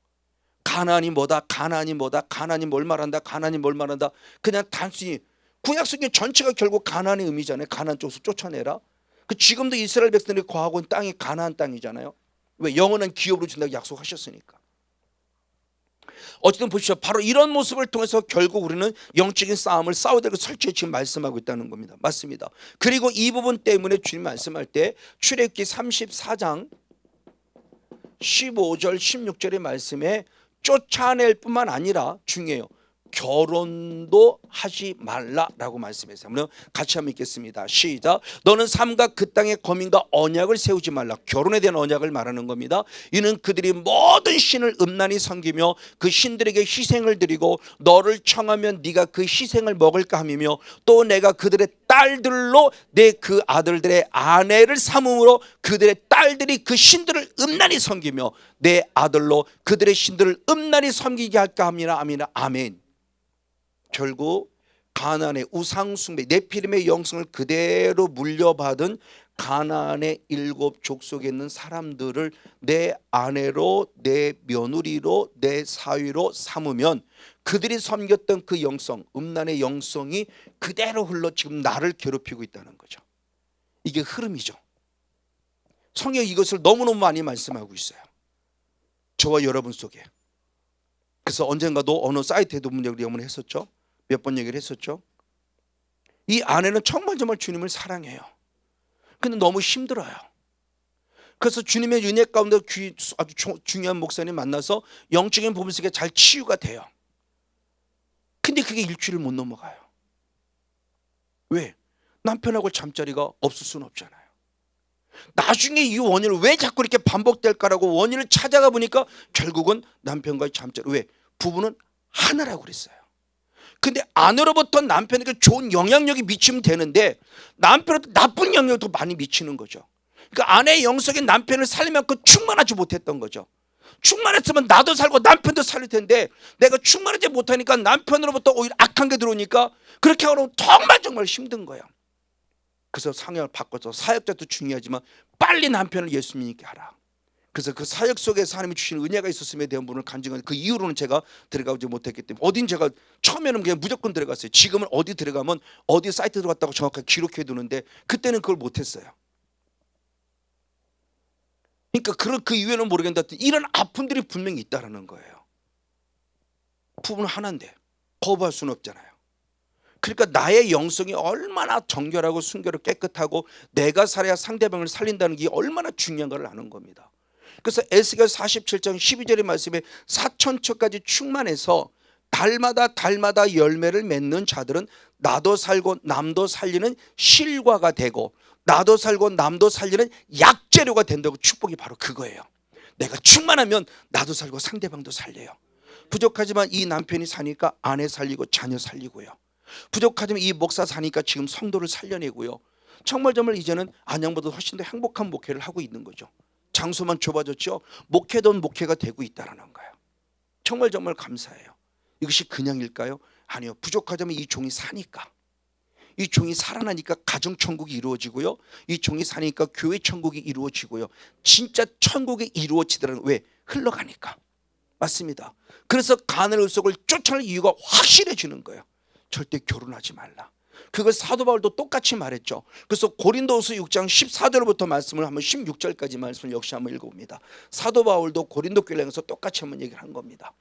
[SPEAKER 1] 가나안이 뭐다, 가나안이 뭐다, 가나안이 뭘 말한다, 가나안이 뭘 말한다. 그냥 단순히 구약성경 전체가 결국 가나안의 의미잖아요. 가나안 쪽에서 쫓아내라. 지금도 이스라엘 백성들이 거하고 있는 땅이 가나안 땅이잖아요. 왜? 영원한 기업으로 준다고 약속하셨으니까. 어쨌든 보십시오. 바로 이런 모습을 통해서 결국 우리는 영적인 싸움을 싸워야 되고 설치에 지금 말씀하고 있다는 겁니다. 맞습니다. 그리고 이 부분 때문에 주님 말씀할 때 출애굽기 34장 15절 16절의 말씀에 쫓아낼 뿐만 아니라 중요해요. 결혼도 하지 말라라고 말씀했어요. 그럼 같이 한번 읽겠습니다. 시작. 너는 삼가 그 땅의 거민과 언약을 세우지 말라. 결혼에 대한 언약을 말하는 겁니다. 이는 그들이 모든 신을 음란히 섬기며 그 신들에게 희생을 드리고 너를 청하면 네가 그 희생을 먹을까 함이며 또 내가 그들의 딸들로 내 그 아들들의 아내를 삼음으로 그들의 딸들이 그 신들을 음란히 섬기며 내 아들로 그들의 신들을 음란히 섬기게 할까 함이라. 아미나. 아멘. 결국 가나안의 우상숭배 네피림의 영성을 그대로 물려받은 가나안의 7족속에 있는 사람들을 내 아내로 내 며느리로 내 사위로 삼으면 그들이 섬겼던 그 영성 음란의 영성이 그대로 흘러 지금 나를 괴롭히고 있다는 거죠. 이게 흐름이죠. 성경이 이것을 너무너무 많이 말씀하고 있어요. 저와 여러분 속에. 그래서 언젠가도 어느 사이트에도 문제를 했었죠. 몇 번 얘기를 했었죠. 이 아내는 정말 주님을 사랑해요. 근데 너무 힘들어요. 그래서 주님의 은혜 가운데 아주 중요한 목사님 만나서 영적인 부분 속에 잘 치유가 돼요. 근데 그게 일주일을 못 넘어가요. 왜? 남편하고 잠자리가 없을 수는 없잖아요. 나중에 이 원인을 왜 자꾸 이렇게 반복될까라고 원인을 찾아가 보니까 결국은 남편과의 잠자리. 왜? 부부는 하나라고 그랬어요. 근데 아내로부터 남편에게 좋은 영향력이 미치면 되는데 남편한테 나쁜 영향력이 더 많이 미치는 거죠. 그러니까 아내의 영성에 남편을 살리만큼 충만하지 못했던 거죠. 충만했으면 나도 살고 남편도 살릴 텐데 내가 충만하지 못하니까 남편으로부터 오히려 악한 게 들어오니까 그렇게 하면 정말 힘든 거예요. 그래서 상황을 바꿔서 사역자도 중요하지만 빨리 남편을 예수 믿게 하라. 그래서 그 사역 속에서 하나님이 주신 은혜가 있었음에 대한 부분을 간증하는 그 이후로는 제가 들어가지 못했기 때문에 어딘 제가 처음에는 그냥 무조건 들어갔어요. 지금은 어디 들어가면 어디 사이트 들어갔다고 정확하게 기록해 두는데 그때는 그걸 못했어요. 그러니까 그 이유는 모르겠는데 이런 아픔들이 분명히 있다라는 거예요. 부분은 하나인데 거부할 수는 없잖아요. 그러니까 나의 영성이 얼마나 정결하고 순결하고 깨끗하고 내가 살아야 상대방을 살린다는 게 얼마나 중요한 걸 아는 겁니다. 그래서 에스겔 47장 12절의 말씀에 사천처까지 충만해서 달마다 열매를 맺는 자들은 나도 살고 남도 살리는 실과가 되고 나도 살고 남도 살리는 약재료가 된다고. 축복이 바로 그거예요. 내가 충만하면 나도 살고 상대방도 살려요. 부족하지만 이 남편이 사니까 아내 살리고 자녀 살리고요. 부족하지만 이 목사 사니까 지금 성도를 살려내고요. 정말 이제는 안양보다 훨씬 더 행복한 목회를 하고 있는 거죠. 장소만 좁아졌죠. 목회던 목회가 되고 있다는 거예요. 정말 감사해요. 이것이 그냥일까요? 아니요. 부족하자면 이 종이 사니까, 이 종이 살아나니까 가정천국이 이루어지고요. 이 종이 사니까 교회천국이 이루어지고요. 진짜 천국이 이루어지더라는. 왜? 흘러가니까. 맞습니다. 그래서 가나안 을속을 쫓아낼 이유가 확실해지는 거예요. 절대 결혼하지 말라. 그걸 사도 바울도 똑같이 말했죠. 그래서 고린도후서 6장 14절부터 말씀을 한번 16절까지 말씀을 역시 한번 읽어봅니다. 사도 바울도 고린도 교회를 향해서 똑같이 한번 얘기를 한 겁니다.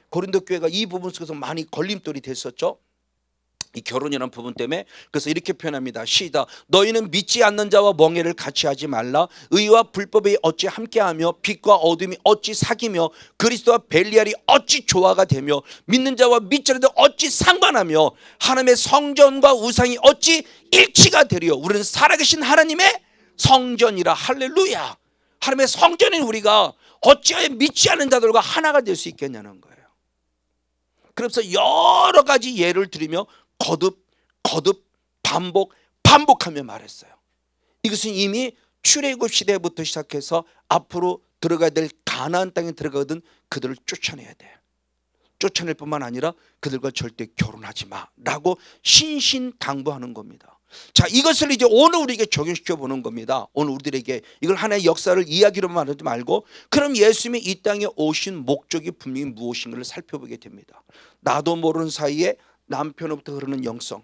[SPEAKER 1] 고린도 교회가 이 부분 속에서 많이 걸림돌이 됐었죠. 이 결혼이라는 부분 때문에. 그래서 이렇게 표현합니다. 시작. 너희는 믿지 않는 자와 멍에를 같이 하지 말라. 의와 불법이 어찌 함께하며 빛과 어둠이 어찌 사귀며 그리스도와 벨리알이 어찌 조화가 되며 믿는 자와 믿지 않는 자 어찌 상관하며 하나님의 성전과 우상이 어찌 일치가 되리요. 우리는 살아계신 하나님의 성전이라. 할렐루야. 하나님의 성전인 우리가 어찌하여 믿지 않는 자들과 하나가 될 수 있겠냐는 거예요. 그래서 여러 가지 예를 들으며 거듭 반복하며 말했어요. 이것은 이미 출애굽 시대부터 시작해서 앞으로 들어가야 될 가나안 땅에 들어가거든 그들을 쫓아내야 돼. 쫓아낼 뿐만 아니라 그들과 절대 결혼하지 마라고 신신당부하는 겁니다. 자, 이것을 이제 오늘 우리에게 적용시켜 보는 겁니다. 오늘 우리들에게 이걸 하나의 역사를 이야기로만 하지 말고 그럼 예수님이 이 땅에 오신 목적이 분명히 무엇인가를 살펴보게 됩니다. 나도 모르는 사이에 남편으로부터 흐르는 영성,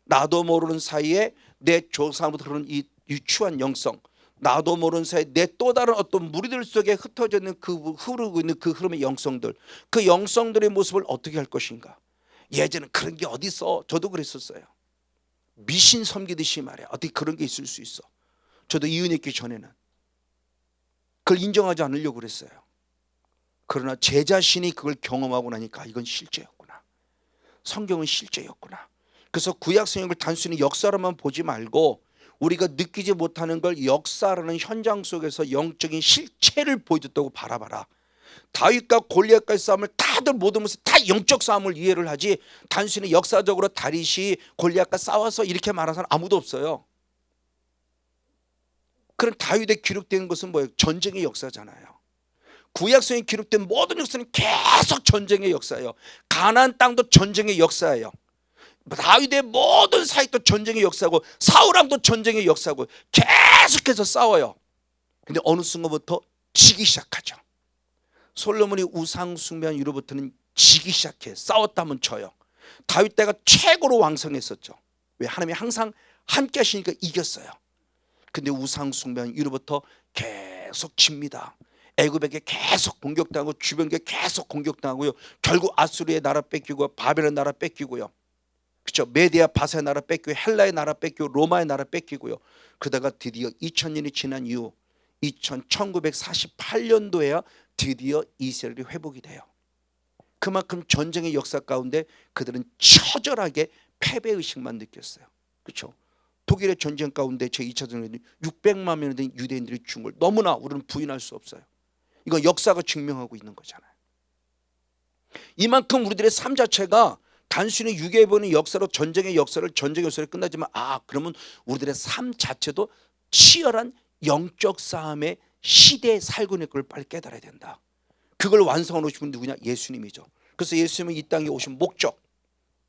[SPEAKER 1] 나도 모르는 사이에 내 조상으로부터 흐르는 이 유추한 영성, 나도 모르는 사이에 내 또 다른 어떤 무리들 속에 흩어져 있는 흐르고 있는 그 흐름의 영성들, 그 영성들의 모습을 어떻게 할 것인가. 예전에 그런 게 어디 있어. 저도 그랬었어요. 미신 섬기듯이 말이야. 어떻게 그런 게 있을 수 있어. 저도 이은혜 있기 전에는 그걸 인정하지 않으려고 그랬어요. 그러나 제 자신이 그걸 경험하고 나니까 이건 실제였구나. 성경은 실제였구나. 그래서 구약 성경을 단순히 역사로만 보지 말고 우리가 느끼지 못하는 걸 역사라는 현장 속에서 영적인 실체를 보여줬다고 바라봐라. 다윗과 골리앗과의 싸움을 다들 모든 것을 다 영적 싸움을 이해를 하지 단순히 역사적으로 다윗이 골리앗과 싸워서 이렇게 말하는 사람 아무도 없어요. 그럼 다윗에 기록된 것은 뭐예요? 전쟁의 역사잖아요. 구약성에 기록된 모든 역사는 계속 전쟁의 역사예요. 가나안 땅도 전쟁의 역사예요. 다윗의 모든 사역도 전쟁의 역사고 사울왕도 전쟁의 역사고 계속해서 싸워요. 근데 어느 순간부터 지기 시작하죠. 솔로몬이 우상 숭배한 이후로부터는 지기 시작해. 싸웠다면 져요. 다윗 때가 최고로 왕성했었죠. 왜? 하나님이 항상 함께 하시니까 이겼어요. 근데 우상 숭배한 이후로부터 계속 집니다. 애굽에게 계속 공격당하고 주변에 계속 공격당하고요. 결국 아수르의 나라 뺏기고 바벨의 나라 뺏기고요. 그렇죠. 메디아 바사의 나라 뺏기고 헬라의 나라 뺏기고 로마의 나라 뺏기고요. 그러다가 드디어 2000년이 지난 이후 1948년도에야 드디어 이스라엘이 회복이 돼요. 그만큼 전쟁의 역사 가운데 그들은 처절하게 패배의식만 느꼈어요. 그렇죠. 독일의 전쟁 가운데 제 2차 전쟁에 600만 명이 된 유대인들이 죽은 걸 너무나 우리는 부인할 수 없어요. 이건 역사가 증명하고 있는 거잖아요. 이만큼 우리들의 삶 자체가 단순히 유괴해 보는 역사로 전쟁의 역사를 끝나지만 그러면 우리들의 삶 자체도 치열한 영적 싸움의 시대에 살고 있는 걸 빨리 깨달아야 된다. 그걸 완성하는 분이 누구냐? 예수님이죠. 그래서 예수님은 이 땅에 오신 목적,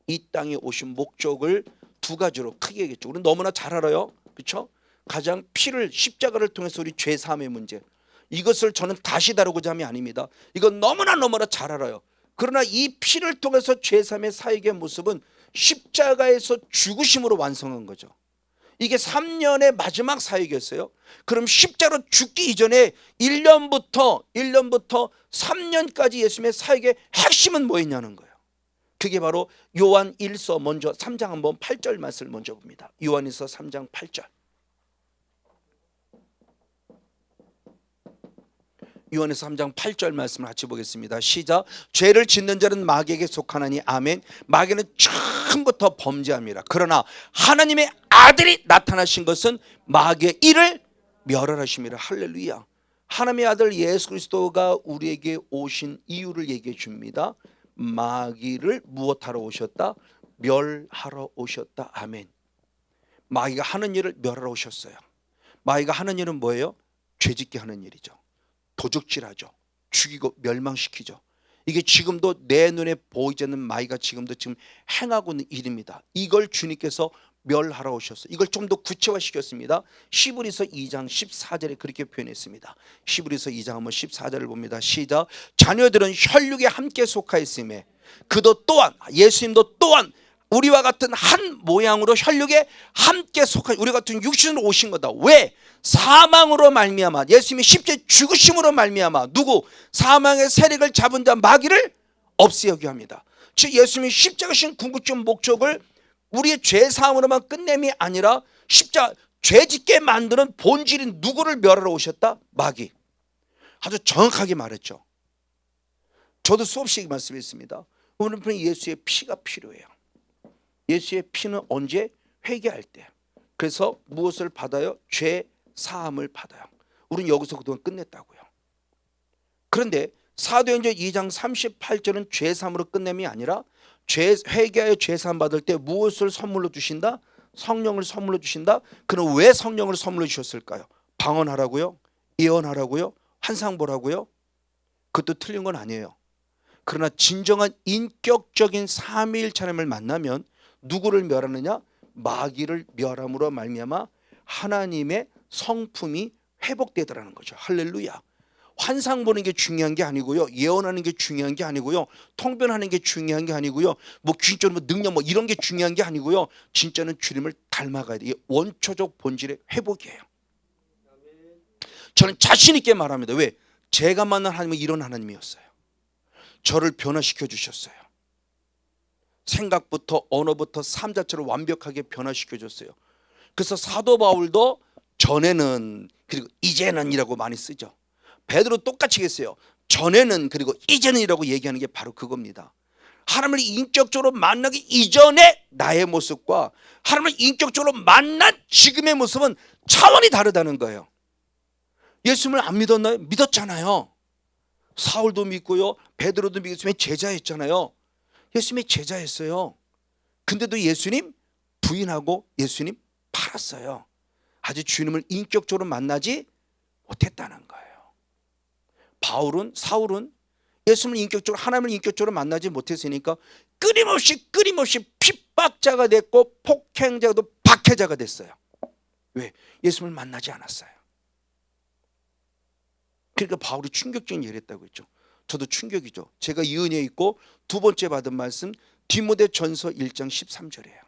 [SPEAKER 1] 이 땅에 오신 목적을 두 가지로 크게 얘기했죠. 우리는 너무나 잘 알아요. 그렇죠? 가장 십자가를 통해서 우리 죄 사함의 문제. 이것을 저는 다시 다루고자 함이 아닙니다. 이건 너무나 잘 알아요. 그러나 이 피를 통해서 제3의 사역의 모습은 십자가에서 죽으심으로 완성한 거죠. 이게 3년의 마지막 사역이었어요. 그럼 십자로 죽기 이전에 1년부터 3년까지 예수님의 사역의 핵심은 뭐였냐는 거예요. 그게 바로 요한 1서 먼저 3장 한번 8절 말씀을 먼저 봅니다. 요한 1서 3장 8절. 요한에서 3장 8절 말씀을 같이 보겠습니다. 시작. 죄를 짓는 자는 마귀에게 속하나니 아멘. 마귀는 처음부터 범죄합니다. 그러나 하나님의 아들이 나타나신 것은 마귀의 일을 멸하심이라. 할렐루야. 하나님의 아들 예수 그리스도가 우리에게 오신 이유를 얘기해 줍니다. 마귀를 무엇하러 오셨다? 멸하러 오셨다. 아멘. 마귀가 하는 일을 멸하러 오셨어요. 마귀가 하는 일은 뭐예요? 죄짓게 하는 일이죠. 도적질하죠. 죽이고 멸망시키죠. 이게 지금도 내 눈에 보이지 않는 마귀가 지금 행하고 있는 일입니다. 이걸 주님께서 멸하러 오셨어요. 이걸 좀 더 구체화시켰습니다. 히브리서 2장 14절에 그렇게 표현했습니다. 히브리서 2장 한번 14절을 봅니다. 시작. 자녀들은 혈육에 함께 속하였음에 그도 또한 예수님도 또한 우리와 같은 한 모양으로 혈육에 함께 속한 우리 같은 육신으로 오신 거다. 왜? 사망으로 말미암아 예수님이 십자가에 죽으심으로 말미암아 누구? 사망의 세력을 잡은 자 마귀를 없애게 합니다. 즉 예수님이 십자가신 궁극적 목적을 우리의 죄 사함으로만 끝냄이 아니라 십자가 죄짓게 만드는 본질인 누구를 멸하러 오셨다? 마귀. 아주 정확하게 말했죠. 저도 수없이 말씀했습니다. 오늘은 예수의 피가 필요해요. 예수의 피는 언제? 회개할 때. 그래서 무엇을 받아요? 죄 사함을 받아요. 우리는 여기서 그동안 끝냈다고요. 그런데 사도행전 2장 38절은 죄 사함으로 끝냄이 아니라 회개하여 죄 사함 받을 때 무엇을 선물로 주신다? 성령을 선물로 주신다. 그럼 왜 성령을 선물로 주셨을까요? 방언하라고요? 예언하라고요? 환상 보라고요? 그것도 틀린 건 아니에요. 그러나 진정한 인격적인 삼위일체 하나님을 만나면 누구를 멸하느냐? 마귀를 멸함으로 말미암아 하나님의 성품이 회복되더라는 거죠. 할렐루야. 환상 보는 게 중요한 게 아니고요. 예언하는 게 중요한 게 아니고요. 통변하는 게 중요한 게 아니고요. 뭐 귀신처럼 능력 뭐 이런 게 중요한 게 아니고요. 진짜는 주님을 닮아가야 돼요. 원초적 본질의 회복이에요. 저는 자신 있게 말합니다. 왜? 제가 만난 하나님은 이런 하나님이었어요. 저를 변화시켜 주셨어요. 생각부터 언어부터 삶 자체를 완벽하게 변화시켜 줬어요. 그래서 사도 바울도 전에는 그리고 이제는 이라고 많이 쓰죠. 베드로 똑같이 했어요. 전에는 그리고 이제는이라고 얘기하는 게 바로 그겁니다. 하나님을 인격적으로 만나기 이전의 나의 모습과 하나님을 인격적으로 만난 지금의 모습은 차원이 다르다는 거예요. 예수님을 안 믿었나요? 믿었잖아요. 사울도 믿고요. 베드로도 믿었으면 제자였잖아요. 예수님의 제자였어요. 근데도 예수님 부인하고 예수님 팔았어요. 아직 주님을 인격적으로 만나지 못했다는 거예요. 사울은 예수님을 인격적으로 하나님을 인격적으로 만나지 못했으니까 끊임없이 핍박자가 됐고 폭행자도 박해자가 됐어요. 왜? 예수님을 만나지 않았어요. 그러니까 바울이 충격적인 얘기를 했다고 했죠. 저도 충격이죠. 제가 이 은혜에 있고 두 번째 받은 말씀 디모데전서 1장 13절이에요.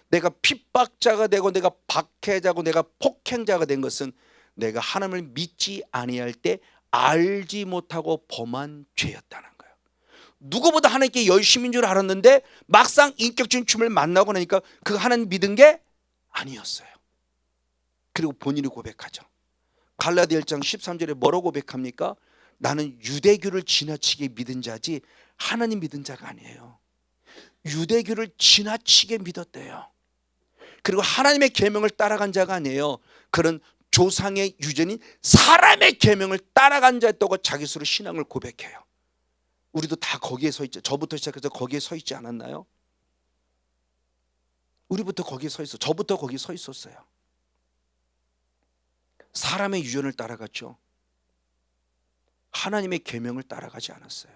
[SPEAKER 1] 내가 핍박자가 되고 내가 박해자고 내가 폭행자가 된 것은 내가 하나님을 믿지 아니할 때 알지 못하고 범한 죄였다는 거예요. 누구보다 하나님께 열심인 줄 알았는데 막상 인격적인 주님을 만나고 나니까 그 하나님 믿은 게 아니었어요. 그리고 본인이 고백하죠. 갈라디아 1장 13절에 뭐라고 고백합니까? 나는 유대교를 지나치게 믿은 자지 하나님 믿은 자가 아니에요. 유대교를 지나치게 믿었대요. 그리고 하나님의 계명을 따라간 자가 아니에요. 그런 조상의 유전인 사람의 계명을 따라간 자였다고 자기 스스로 신앙을 고백해요. 우리도 다 거기에 서 있죠. 저부터 시작해서 거기에 서 있지 않았나요? 우리부터 거기에 서 있어. 저부터 거기에 서 있었어요. 사람의 유전을 따라갔죠. 하나님의 계명을 따라가지 않았어요.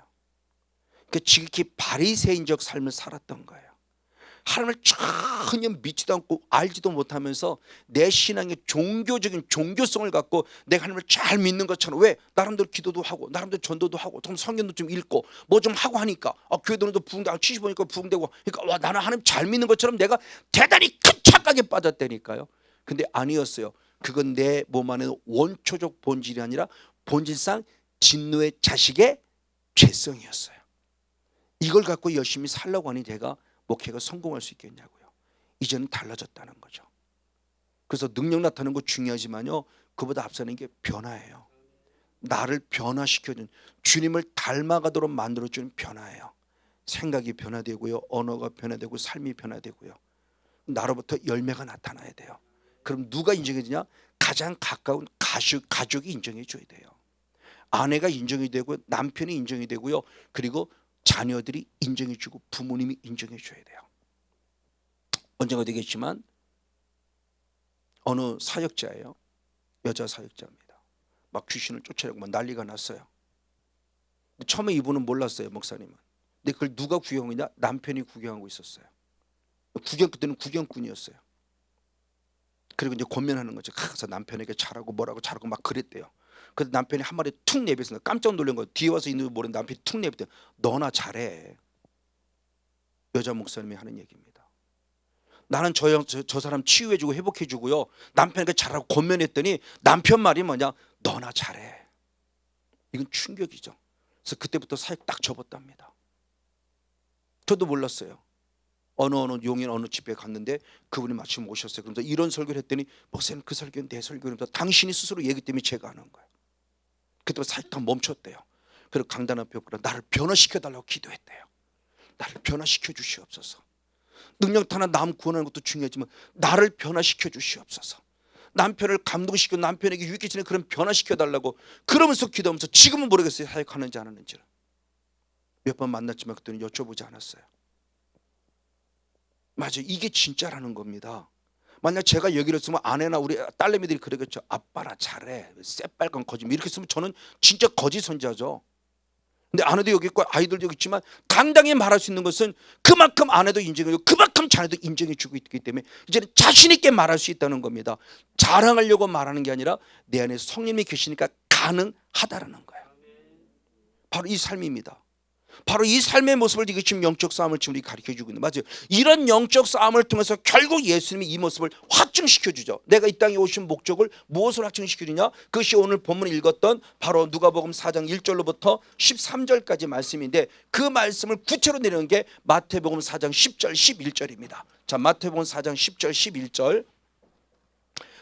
[SPEAKER 1] 그러니까 지극히 바리새인적 삶을 살았던 거예요. 하나님을 전혀 믿지도 않고 알지도 못하면서 내 신앙의 종교적인 종교성을 갖고 내가 하나님을 잘 믿는 것처럼, 왜 나름대로 기도도 하고 나름대로 전도도 하고 좀 성경도 좀 읽고 뭐 좀 하고 하니까 교회 돈도 부흥되고 70보니까 부흥되고, 그러니까 와 나는 하나님 잘 믿는 것처럼 내가 대단히 큰 착각에 빠졌다니까요. 근데 아니었어요. 그건 내 몸 안에 원초적 본질이 아니라 본질상 진노의 자식의 죄성이었어요. 이걸 갖고 열심히 살려고 하니 제가 목회가 성공할 수 있겠냐고요. 이제는 달라졌다는 거죠. 그래서 능력 나타나는 거 중요하지만요, 그보다 앞서는 게 변화예요. 나를 변화시켜준, 주님을 닮아가도록 만들어주는 변화예요. 생각이 변화되고요, 언어가 변화되고 삶이 변화되고요, 나로부터 열매가 나타나야 돼요. 그럼 누가 인정해 주냐? 가장 가까운 가족이 인정해 줘야 돼요. 아내가 인정이 되고 남편이 인정이 되고요, 그리고 자녀들이 인정해 주고 부모님이 인정해 줘야 돼요. 언젠가 되겠지만 어느 사역자예요. 여자 사역자입니다. 막 귀신을 쫓아내고 막 난리가 났어요. 처음에 이분은 몰랐어요, 목사님은. 근데 그걸 누가 구경하냐? 남편이 구경하고 있었어요. 그때는 구경꾼이었어요. 그리고 이제 권면하는 거죠. 가서 남편에게 잘하고 뭐라고 잘하고 막 그랬대요. 그래서 남편이 한 마디 툭 내뱉었어요. 깜짝 놀란 거예요. 뒤에 와서 있는 줄 모르는 남편이 툭 내뱉대요. 너나 잘해. 여자 목사님이 하는 얘기입니다. 나는 저 사람 치유해주고 회복해주고요, 남편에게 잘하고 권면했더니 남편 말이 뭐냐? 너나 잘해. 이건 충격이죠. 그래서 그때부터 사역 딱 접었답니다. 저도 몰랐어요. 어느 용인 어느 집에 갔는데 그분이 마침 오셨어요. 그러면서 이런 설교를 했더니, 목사님 그 설교는 내 설교입니다. 당신이 스스로 얘기 때문에 제가 하는 거예요. 그때부터 사역 다 멈췄대요. 그리고 강단 앞에 오고 나를 변화시켜달라고 기도했대요. 나를 변화시켜 주시옵소서. 능력 하나 남 구원하는 것도 중요하지만 나를 변화시켜 주시옵소서. 남편을 감동시키고 남편에게 유익해지는 그런 변화시켜달라고 그러면서 기도하면서, 지금은 모르겠어요, 사역하는지 안 하는지를. 몇 번 만났지만 그때는 여쭤보지 않았어요. 맞아요. 이게 진짜라는 겁니다. 만약 제가 여기를 쓰면 아내나 우리 딸내미들이 그러겠죠. 아빠나 잘해. 새빨간 거짓말. 이렇게 쓰면 저는 진짜 거짓 선지자죠. 근데 아내도 여기 있고 아이들도 여기 있지만 당당히 말할 수 있는 것은 그만큼 아내도 인정해주고 그만큼 자녀도 인정해주고 있기 때문에 이제는 자신 있게 말할 수 있다는 겁니다. 자랑하려고 말하는 게 아니라 내 안에 성령이 계시니까 가능하다라는 거예요. 바로 이 삶입니다. 바로 이 삶의 모습을 이게 지금 영적 싸움을 지금 우리 가르쳐주고 있는, 맞아요. 이런 영적 싸움을 통해서 결국 예수님이 이 모습을 확증시켜주죠. 내가 이 땅에 오신 목적을 무엇을 확증시켜주냐? 그것이 오늘 본문에 읽었던 바로 누가복음 4장 1절로부터 13절까지 말씀인데, 그 말씀을 구체로 내려놓은 게 마태복음 4장 10절 11절입니다. 자, 마태복음 4장 10절 11절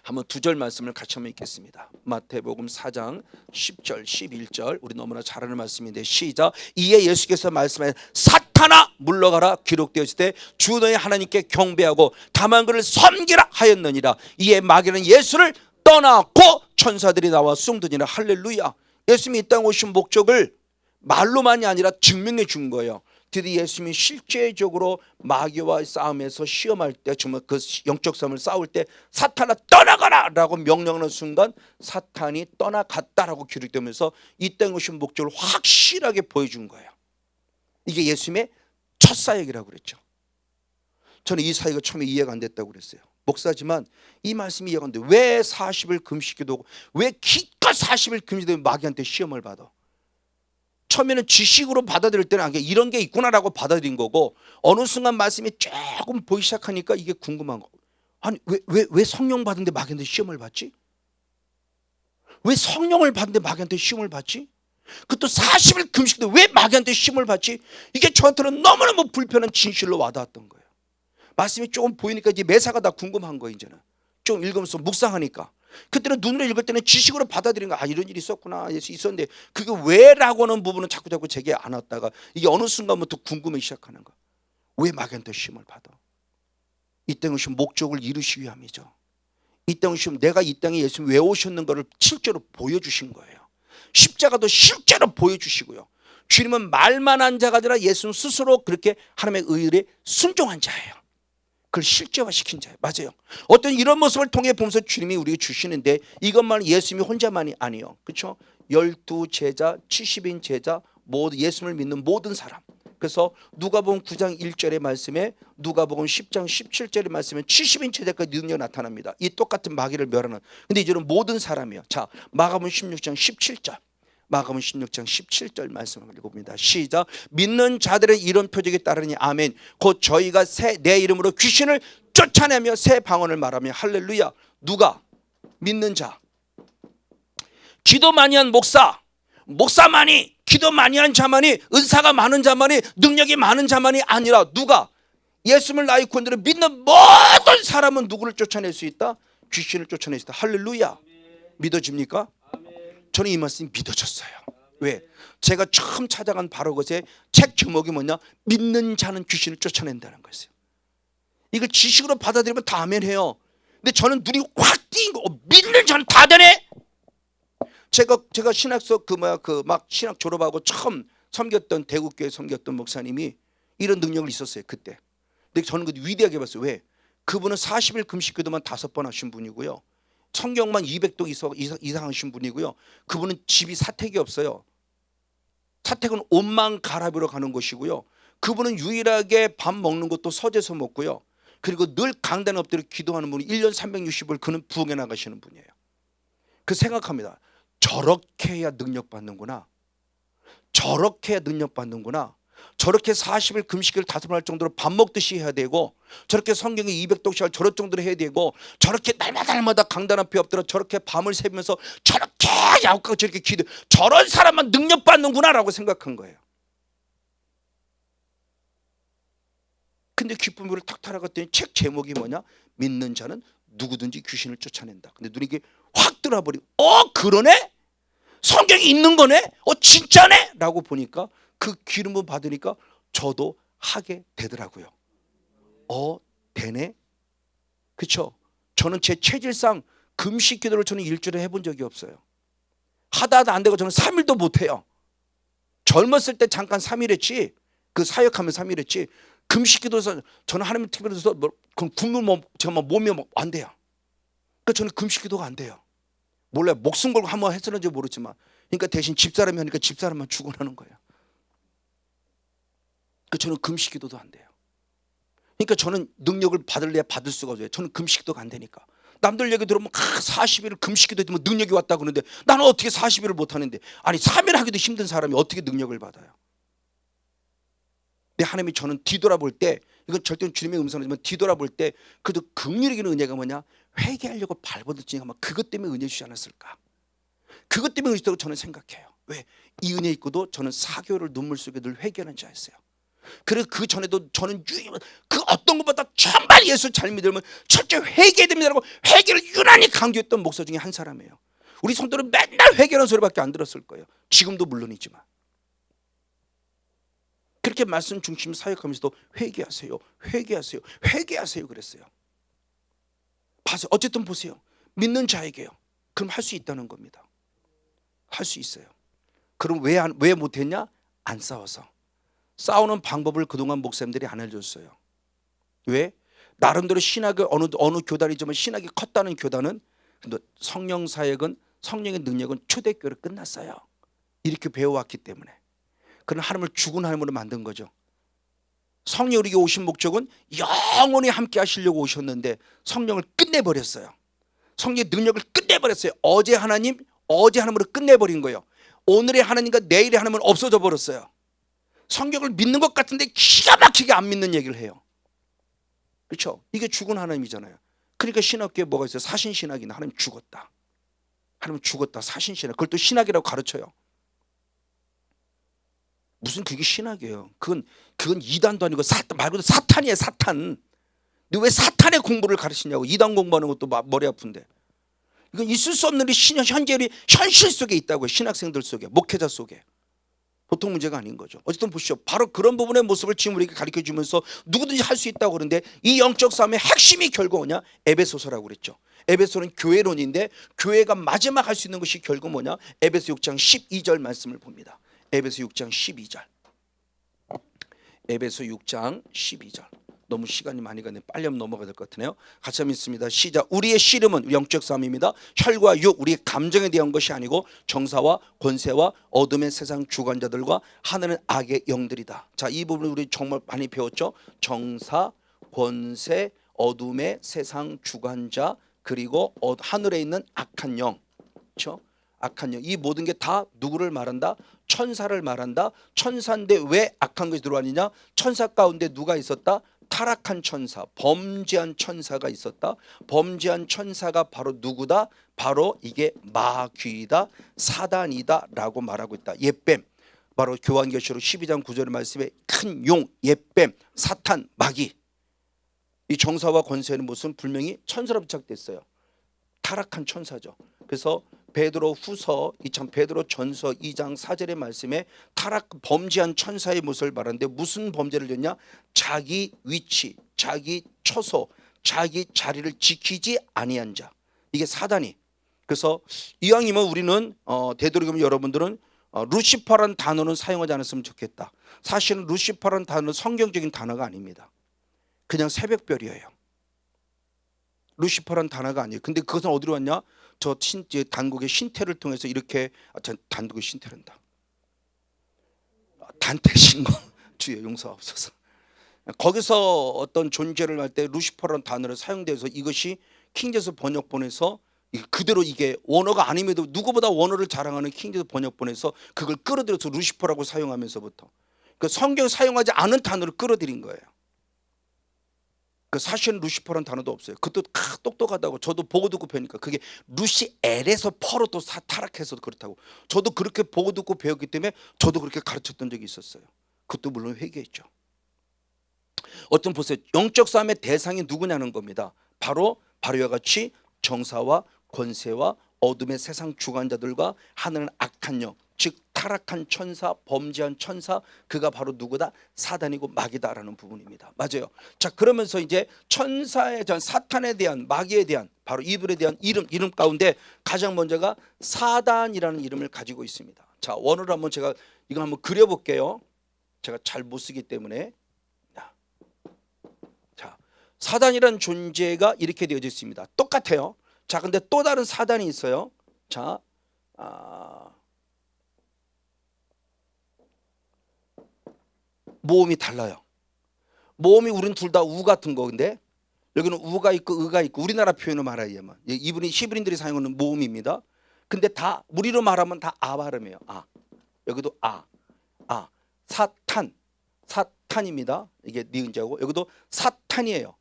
[SPEAKER 1] 한번 두 절 말씀을 같이 한번 읽겠습니다. 마태복음 4장 10절 11절 우리 너무나 잘 아는 말씀인데, 시작. 이에 예수께서 말씀하여 사탄아 물러가라, 기록되었을 때 주 너의 하나님께 경배하고 다만 그를 섬기라 하였느니라. 이에 마귀는 예수를 떠나고 천사들이 나와 숭드니라. 할렐루야. 예수님이 이 땅에 오신 목적을 말로만이 아니라 증명해 준 거예요. 드디어 예수님이 실제적으로 마귀와 싸움에서 시험할 때, 정말 그 영적 싸움을 싸울 때 사탄아 떠나가라 라고 명령하는 순간 사탄이 떠나갔다라고 기록되면서 이 땅에 오신 목적을 확실하게 보여준 거예요. 이게 예수님의 첫 사역이라고 그랬죠. 저는 이 사역이 처음에 이해가 안 됐다고 그랬어요. 목사지만 이 말씀이 이해가 안 돼요. 왜 40일 금식기도 하고 왜 기껏 40일 금식되면 마귀한테 시험을 받아? 처음에는 지식으로 받아들일 때는 이런 게 있구나라고 받아들인 거고, 어느 순간 말씀이 조금 보이기 시작하니까 이게 궁금한 거. 아니 왜 성령 받는데 마귀한테 시험을 받지? 왜 성령을 받는데 마귀한테 시험을 받지? 그것도 40일 금식도 왜 마귀한테 시험을 받지? 이게 저한테는 너무너무 불편한 진실로 와닿았던 거예요. 말씀이 조금 보이니까 이제 매사가 다 궁금한 거예요. 이제는 좀 읽으면서 묵상하니까. 그때는 눈으로 읽을 때는 지식으로 받아들인 거야. 이런 일이 있었구나, 예수 있었는데 그게 왜라고 하는 부분은 자꾸 제게 안 왔다가 이게 어느 순간부터 궁금해지기 시작하는 거야. 왜 마귀한테 시험을 받아? 이 땅에 오신 목적을 이루시기 위함이죠. 이 땅에 오시면 내가 이 땅에 예수님 왜 오셨는 것을 실제로 보여주신 거예요. 십자가도 실제로 보여주시고요. 주님은 말만 한 자가 아니라 예수님 스스로 그렇게 하나님의 의를 순종한 자예요. 그걸 실제화시킨 자예요. 맞아요. 어떤 이런 모습을 통해 보면서 주님이 우리에게 주시는데, 이것만 예수님이 혼자만이 아니에요. 그렇죠? 12 제자, 70인 제자, 모두 예수님을 믿는 모든 사람, 그래서 누가복음 9장 1절의 말씀에 누가복음 10장 17절의 말씀에 70인 체제까지 능력이 나타납니다. 이 똑같은 마귀를 멸하는. 근데 이제는 모든 사람이요. 자, 마가복음 16장 17절. 마가복음 16장 17절 말씀을 읽어봅니다. 시작. 믿는 자들의 이런 표적이 따르니 아멘. 곧 저희가 내 이름으로 귀신을 쫓아내며 새 방언을 말하며 할렐루야. 누가? 믿는 자. 기도 많이 한 목사만이, 기도 많이 한 자만이, 은사가 많은 자만이, 능력이 많은 자만이 아니라 누가? 예수를 나의 구원으로 믿는 모든 사람은 누구를 쫓아낼 수 있다? 귀신을 쫓아낼 수 있다. 할렐루야. 믿어집니까? 저는 이 말씀이 믿어졌어요. 왜? 제가 처음 찾아간 바로 그것의 책 제목이 뭐냐? 믿는 자는 귀신을 쫓아낸다는 거였어요. 이걸 지식으로 받아들이면 다 아멘해요. 근데 저는 눈이 확 띄인 거. 믿는 자는 다 되네. 제가 신학서 막 신학 졸업하고 처음 섬겼던 대구교회 섬겼던 목사님이 이런 능력을 있었어요 그때. 근데 저는 그 위대하게 봤어요. 왜? 그분은 40일 금식기도만 5번 하신 분이고요. 성경만 200동 이상 하신 분이고요. 그분은 집이 사택이 없어요. 사택은 옷만 갈아입으러 가는 곳이고요. 그분은 유일하게 밥 먹는 것도 서재서 먹고요. 그리고 늘 강단에 엎드려 기도하는 분이 1년 360일 그는 부흥해 나가시는 분이에요. 그 생각합니다. 저렇게 해야 능력 받는구나. 저렇게 해야 능력 받는구나. 저렇게 40일 금식을 5번 할 정도로 밥 먹듯이 해야 되고, 저렇게 성경에 200독씩 저럴 정도로 해야 되고, 저렇게 날마다 강단 앞에 엎드려 저렇게 밤을 새면서 저렇게 야옥하고 저렇게 기도, 저런 사람만 능력 받는구나 라고 생각한 거예요. 근데 기쁨으로 탁 타라갔더니 책 제목이 뭐냐? 믿는 자는 누구든지 귀신을 쫓아낸다. 근데 눈이 이게 확 들어버리고, 그러네? 성경이 있는 거네? 진짜네? 라고 보니까 그 기름을 받으니까 저도 하게 되더라고요. 되네? 그렇죠? 저는 제 체질상 금식 기도를 저는 일주일에 해본 적이 없어요. 하다 안 되고 저는 3일도 못해요. 젊었을 때 잠깐 3일 했지, 그 사역하면 3일 했지, 금식 기도에서 저는 하나님 특별해서 굶는 제가 몸이 안 돼요. 그러니까 저는 금식 기도가 안 돼요. 몰라요. 목숨 걸고 한번 했었는지 모르지만, 그러니까 대신 집사람이 하니까 집사람만 죽어나는 거예요. 그러니까 저는 금식 기도도 안 돼요. 그러니까 저는 능력을 받을래야 받을 수가 없어요. 저는 금식 기도가 안 되니까. 남들 얘기 들으면 40일을 금식 기도 했으면 능력이 왔다고 그러는데 나는 어떻게 40일을 못 하는데, 아니 3일 하기도 힘든 사람이 어떻게 능력을 받아요? 근데 하나님이 저는 뒤돌아볼 때, 이건 절대 주님의 음성이지만 뒤돌아볼 때 그래도 긍휼히 여기는 은혜가 뭐냐? 회개하려고 발버둥치니까 아마 그것 때문에 은혜 주지 않았을까? 그것 때문에 은혜 주다고 저는 생각해요. 왜? 이 은혜 있고도 저는 사교를 눈물 속에 늘 회개하는 자였어요. 그리고 그 전에도 저는 그 어떤 것보다 정말 예수 잘 믿으면 철저히 회개해야 됩니다라고 회개를 유난히 강조했던 목사 중에 한 사람이에요. 우리 성도는 맨날 회개라는 소리밖에 안 들었을 거예요. 지금도 물론이지만. 그렇게 말씀 중심 사역하면서도 회개하세요, 회개하세요, 회개하세요 그랬어요. 봐세요. 어쨌든 보세요. 믿는 자에게요. 그럼 할 수 있다는 겁니다. 할 수 있어요. 그럼 왜 못했냐? 안 싸워서. 싸우는 방법을 그동안 목사님들이 안 알려줬어요. 왜? 나름대로 신학의 어느 교단이지만 신학이 컸다는 교단은, 근데 성령 사역은, 성령의 능력은 초대교회로 끝났어요. 이렇게 배워왔기 때문에. 그는 하나님을 죽은 하나님으로 만든 거죠. 성령이 우리에게 오신 목적은 영원히 함께 하시려고 오셨는데 성령을 끝내버렸어요. 성령의 능력을 끝내버렸어요. 어제 하나님으로 끝내버린 거예요. 오늘의 하나님과 내일의 하나님은 없어져 버렸어요. 성경을 믿는 것 같은데 기가 막히게 안 믿는 얘기를 해요. 그렇죠? 이게 죽은 하나님이잖아요. 그러니까 신학교에 뭐가 있어요? 사신신학이나 하나님 죽었다. 하나님 죽었다. 사신신학. 그걸 또 신학이라고 가르쳐요. 무슨 그게 신학이에요. 그건 이단도 아니고 말 그대로 사탄이에요. 사탄. 근데 왜 사탄의 공부를 가르치냐고. 이단 공부하는 것도 머리 아픈데. 이건 있을 수 없는 현실 속에 있다고요. 신학생들 속에, 목회자 속에. 보통 문제가 아닌 거죠. 어쨌든 보시죠. 바로 그런 부분의 모습을 지금 우리에게 가르쳐주면서 누구든지 할 수 있다고 그러는데, 이 영적 싸움의 핵심이 결국 뭐냐? 에베소서라고 그랬죠. 에베소는 교회론인데 교회가 마지막 할 수 있는 것이 결국 뭐냐? 에베소 6장 12절 말씀을 봅니다. 에베소 6장 12절. 에베소 6장 12절. 너무 시간이 많이 가네. 빨리 한번 넘어가야 될 것 같으네요. 같이 한번 읽습니다. 시작. 우리의 씨름은 영적 싸움입니다. 혈과 육, 우리의 감정에 대한 것이 아니고 정사와 권세와 어둠의 세상 주관자들과 하늘은 악의 영들이다. 자, 이 부분을 우리 정말 많이 배웠죠. 정사, 권세, 어둠의 세상 주관자, 그리고 하늘에 있는 악한 영. 그렇죠? 악한 영. 이 모든 게 다 누구를 말한다? 천사를 말한다. 천사인데 왜 악한 것이 들어왔느냐? 천사 가운데 누가 있었다? 타락한 천사, 범죄한 천사가 있었다. 범죄한 천사가 바로 누구다? 바로 이게 마귀다, 사단이다 라고 말하고 있다. 옛뱀, 바로 요한계시록 12장 9절의 말씀에 큰 용, 옛뱀, 사탄, 마귀. 이 정사와 권세는 무슨 분명히 천사로 부착됐어요. 타락한 천사죠. 그래서 베드로 후서 베드로 전서 2장 4절의 말씀에 타락 범죄한 천사의 모습을 말하는데 무슨 범죄를 했냐? 자기 위치, 자기 처소, 자기 자리를 지키지 아니한 자. 이게 사단이. 그래서 이왕이면 우리는 되도록이면 여러분들은 루시퍼라는 단어는 사용하지 않았으면 좋겠다. 사실은 루시퍼라는 단어는 성경적인 단어가 아닙니다. 그냥 새벽별이에요. 루시퍼라는 단어가 아니에요. 근데 그것은 어디로 왔냐? 저 단국의 신태를 통해서 이렇게 단국의 신태란다. 단태 신공 주여 용서하옵소서. 거기서 어떤 존재를 할 때 루시퍼라는 단어를 사용돼서 이것이 킹제스 번역본에서 그대로 이게 원어가 아님에도 누구보다 원어를 자랑하는 킹제스 번역본에서 그걸 끌어들여서 루시퍼라고 사용하면서부터 그 성경 사용하지 않은 단어를 끌어들인 거예요. 그 사실은 루시퍼라는 단어도 없어요. 그것도 똑똑하다고 저도 보고 듣고 배우니까 그게 루시엘에서 퍼로 또 타락해서 그렇다고 저도 그렇게 보고 듣고 배웠기 때문에 저도 그렇게 가르쳤던 적이 있었어요. 그것도 물론 회개했죠. 어떤 보세요. 영적 싸움의 대상이 누구냐는 겁니다. 바로 이와 같이 정사와 권세와 어둠의 세상 주관자들과 하늘은 악한 영, 즉 타락한 천사, 범죄한 천사, 그가 바로 누구다? 사단이고 마귀다라는 부분입니다. 맞아요. 자, 그러면서 이제 천사의 사탄에 대한, 마귀에 대한, 바로 이불에 대한 이름 가운데 가장 먼저가 사단이라는 이름을 가지고 있습니다. 자, 원어로 한번 제가 이거 한번 그려볼게요. 제가 잘 못 쓰기 때문에. 자, 사단이라는 존재가 이렇게 되어져 있습니다. 똑같아요. 자, 근데 또 다른 사단이 있어요. 자, 모음이 달라요. 모음이 우린 둘 다 우 같은 거인데 여기는 우가 있고 의가 있고 우리나라 표현을 말하자면 이분이 히브리인들이 사용하는 모음입니다. 근데 다 우리로 말하면 다 아 발음이에요. 아. 여기도 사탄입니다. 이게 니은자고 여기도 사탄이에요.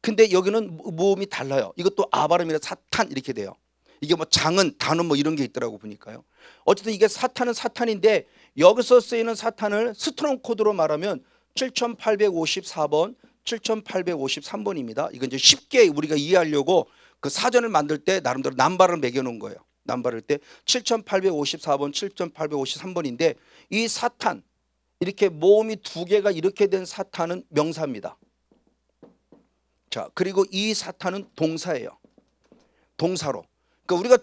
[SPEAKER 1] 근데 여기는 모음이 달라요. 이것도 아 발음이라 사탄 이렇게 돼요. 이게 뭐 장은 단어 뭐 이런 게 있더라고 보니까요. 어쨌든 이게 사탄은 사탄인데 여기서 쓰이는 사탄을 스트롱 코드로 말하면 7854번, 7853번입니다. 이건 이제 쉽게 우리가 이해하려고 그 사전을 만들 때 나름대로 남발을 매겨 놓은 거예요. 남발할 때 7854번, 7853번인데 이 사탄 이렇게 모음이 두 개가 이렇게 된 사탄은 명사입니다. 자, 그리고 이 사탄은 동사예요. 동사로. 그러니까 우리가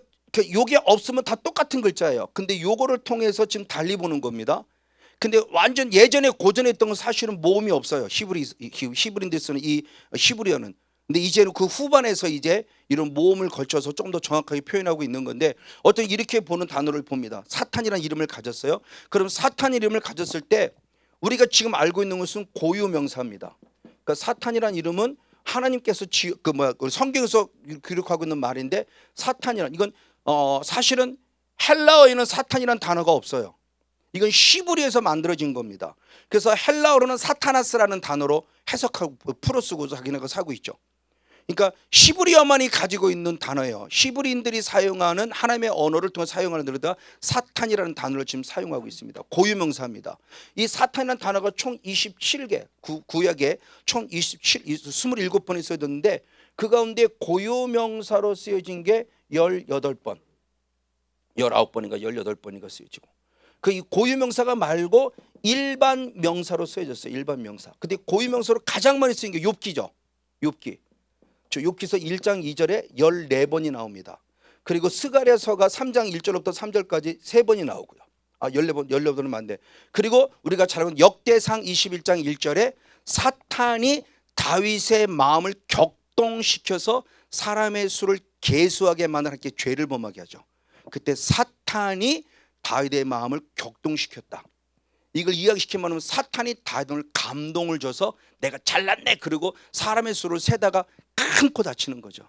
[SPEAKER 1] 요게 없으면 다 똑같은 글자예요. 근데 요거를 통해서 지금 달리 보는 겁니다. 근데 완전 예전에 고전에 했던 건 사실은 모음이 없어요. 히브리인들이 쓰는 이 히브리어는. 근데 이제는 그 후반에서 이제 이런 모음을 걸쳐서 좀 더 정확하게 표현하고 있는 건데 어떤 이렇게 보는 단어를 봅니다. 사탄이라는 이름을 가졌어요. 그럼 사탄 이름을 가졌을 때 우리가 지금 알고 있는 것은 고유명사입니다. 그러니까 사탄이라는 이름은 하나님께서 성경에서 기록하고 있는 말인데 사탄이란 이건 사실은 헬라어에는 사탄이라는 단어가 없어요. 이건 히브리에서 만들어진 겁니다. 그래서 헬라어로는 사타나스라는 단어로 해석하고 풀어 쓰고 자기네가 사고 있죠. 그러니까 히브리어만이 가지고 있는 단어예요. 히브리인들이 사용하는 하나님의 언어를 통해 사용하는 데다 사탄이라는 단어를 지금 사용하고 있습니다. 고유명사입니다. 이 사탄이라는 단어가 총 27개 구약에 총 27번이 쓰여졌는데 그 가운데 고유명사로 쓰여진 게 18번 19번인가 18번인가 쓰여지고 그 이 고유명사가 말고 일반 명사로 쓰여졌어요. 일반 명사. 근데 고유명사로 가장 많이 쓰인 게 욥기죠. 욥기. 저 욥기서 1장 2절에 14번이 나옵니다. 그리고 스가랴서가 3장 1절부터 3절까지 3번이 나오고요. 14번은 맞네. 그리고 우리가 잘 알고 있는 역대상 21장 1절에 사탄이 다윗의 마음을 격동시켜서 사람의 수를 계수하게 만들어 이렇게 죄를 범하게 하죠. 그때 사탄이 다윗의 마음을 격동시켰다. 이걸 이야기시키면 사탄이 다윗을 감동을 줘서 내가 잘났네 그러고 사람의 수를 세다가 큰 코 다치는 거죠.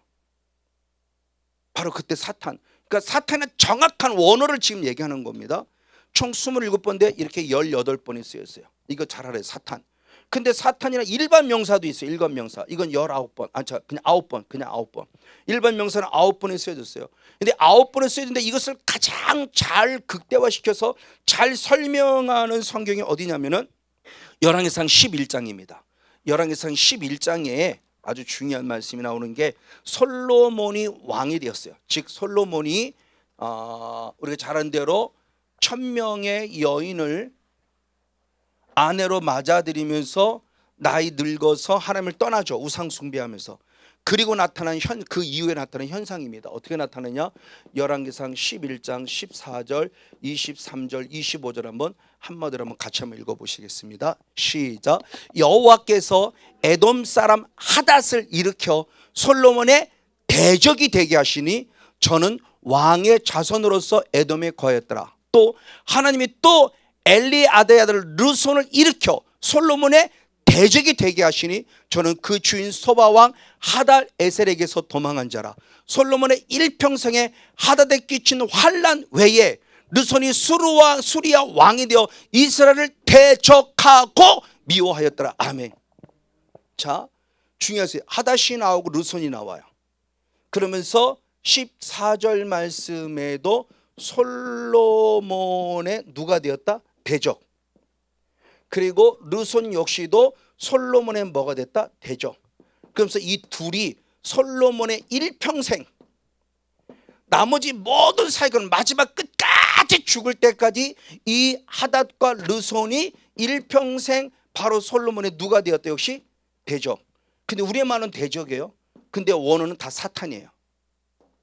[SPEAKER 1] 바로 그때 사탄. 그러니까 사탄의 정확한 원어를 지금 얘기하는 겁니다. 총 27번인데 이렇게 18번이 쓰였어요. 이거 잘 알아요. 사탄. 근데 사탄이란 일반 명사도 있어요. 일반 명사. 이건 19번. 그냥 9번. 그냥 9번. 일반 명사는 9번에 쓰여졌어요. 근데 9번에 쓰여졌는데 이것을 가장 잘 극대화시켜서 잘 설명하는 성경이 어디냐면은 열왕기상 11장입니다. 열왕기상 11장에 아주 중요한 말씀이 나오는 게 솔로몬이 왕이 되었어요. 즉 솔로몬이 우리가 잘 아는 대로 1000명의 여인을 아내로 맞아들이면서 나이 늙어서 하나님을 떠나죠. 우상 숭배하면서. 그리고 나타난 그 이후에 나타난 현상입니다. 어떻게 나타나냐? 열왕기상 11장 14절, 23절, 25절 한마디로 한번 같이 한번 읽어보시겠습니다. 시작. 여호와께서 에돔 사람 하닷을 일으켜 솔로몬의 대적이 되게 하시니 저는 왕의 자손으로서 에돔에 거하였더라. 또 하나님이 또 엘리아드의 아들 르손을 일으켜 솔로몬의 대적이 되게 하시니 저는 그 주인 소바왕 하달 에셀에게서 도망한 자라. 솔로몬의 일평생에 하닷에 끼친 환난 외에 르손이 수리아 왕이 되어 이스라엘을 대적하고 미워하였더라. 아멘. 자, 중요하세요. 하닷이 나오고 르손이 나와요. 그러면서 14절 말씀에도 솔로몬의 누가 되었다? 대적. 그리고 르손 역시도 솔로몬의 뭐가 됐다? 대적. 그러면서 이 둘이 솔로몬의 일평생 나머지 모든 사역은 마지막 끝까지 죽을 때까지 이 하닷과 르손이 일평생 바로 솔로몬의 누가 되었다? 역시 대적. 근데 우리의 말은 대적이에요. 근데 원어는 다 사탄이에요.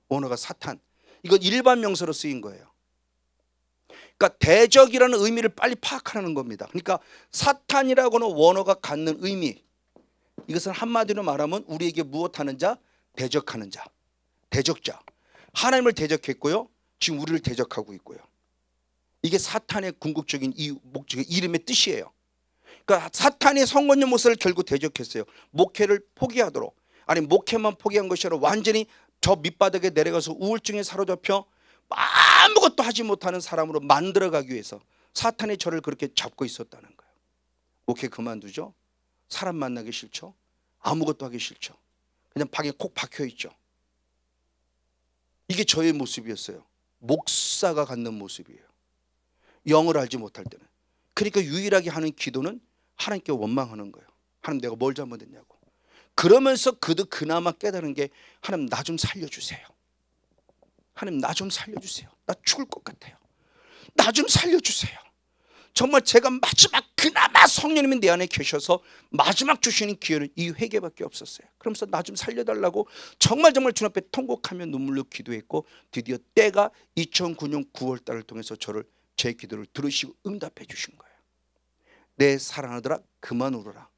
[SPEAKER 1] 원어가 사탄. 이건 일반 명사로 쓰인 거예요. 그러니까 대적이라는 의미를 빨리 파악하는 겁니다. 그러니까 사탄이라고는 원어가 갖는 의미, 이것은 한마디로 말하면 우리에게 무엇하는 자? 대적하는 자, 대적자. 하나님을 대적했고요, 지금 우리를 대적하고 있고요. 이게 사탄의 궁극적인 목적의 이름의 뜻이에요. 그러니까 사탄이 성건녀 목사를 결국 대적했어요. 목회를 포기하도록. 아니 목회만 포기한 것이 아니라 완전히 저 밑바닥에 내려가서 우울증에 사로잡혀 아무것도 하지 못하는 사람으로 만들어가기 위해서 사탄이 저를 그렇게 잡고 있었다는 거예요. 목회 그만두죠. 사람 만나기 싫죠. 아무것도 하기 싫죠. 그냥 방에 콕 박혀있죠. 이게 저의 모습이었어요. 목사가 갖는 모습이에요. 영을 알지 못할 때는. 그러니까 유일하게 하는 기도는 하나님께 원망하는 거예요. 하나님 내가 뭘 잘못했냐고. 그러면서 그도 그나마 깨달은 게 하나님 나 좀 살려주세요. 하나님 나 좀 살려주세요. 나 죽을 것 같아요. 나 좀 살려주세요. 정말 제가 마지막 그나마 성령님이 내 안에 계셔서 마지막 주시는 기회는 이 회개밖에 없었어요. 그러면서 나 좀 살려달라고 정말 주 앞에 통곡하며 눈물로 기도했고 드디어 때가 2009년 9월 달을 통해서 저를 제 기도를 들으시고 응답해 주신 거예요. 내 사랑하더라 그만 울어라.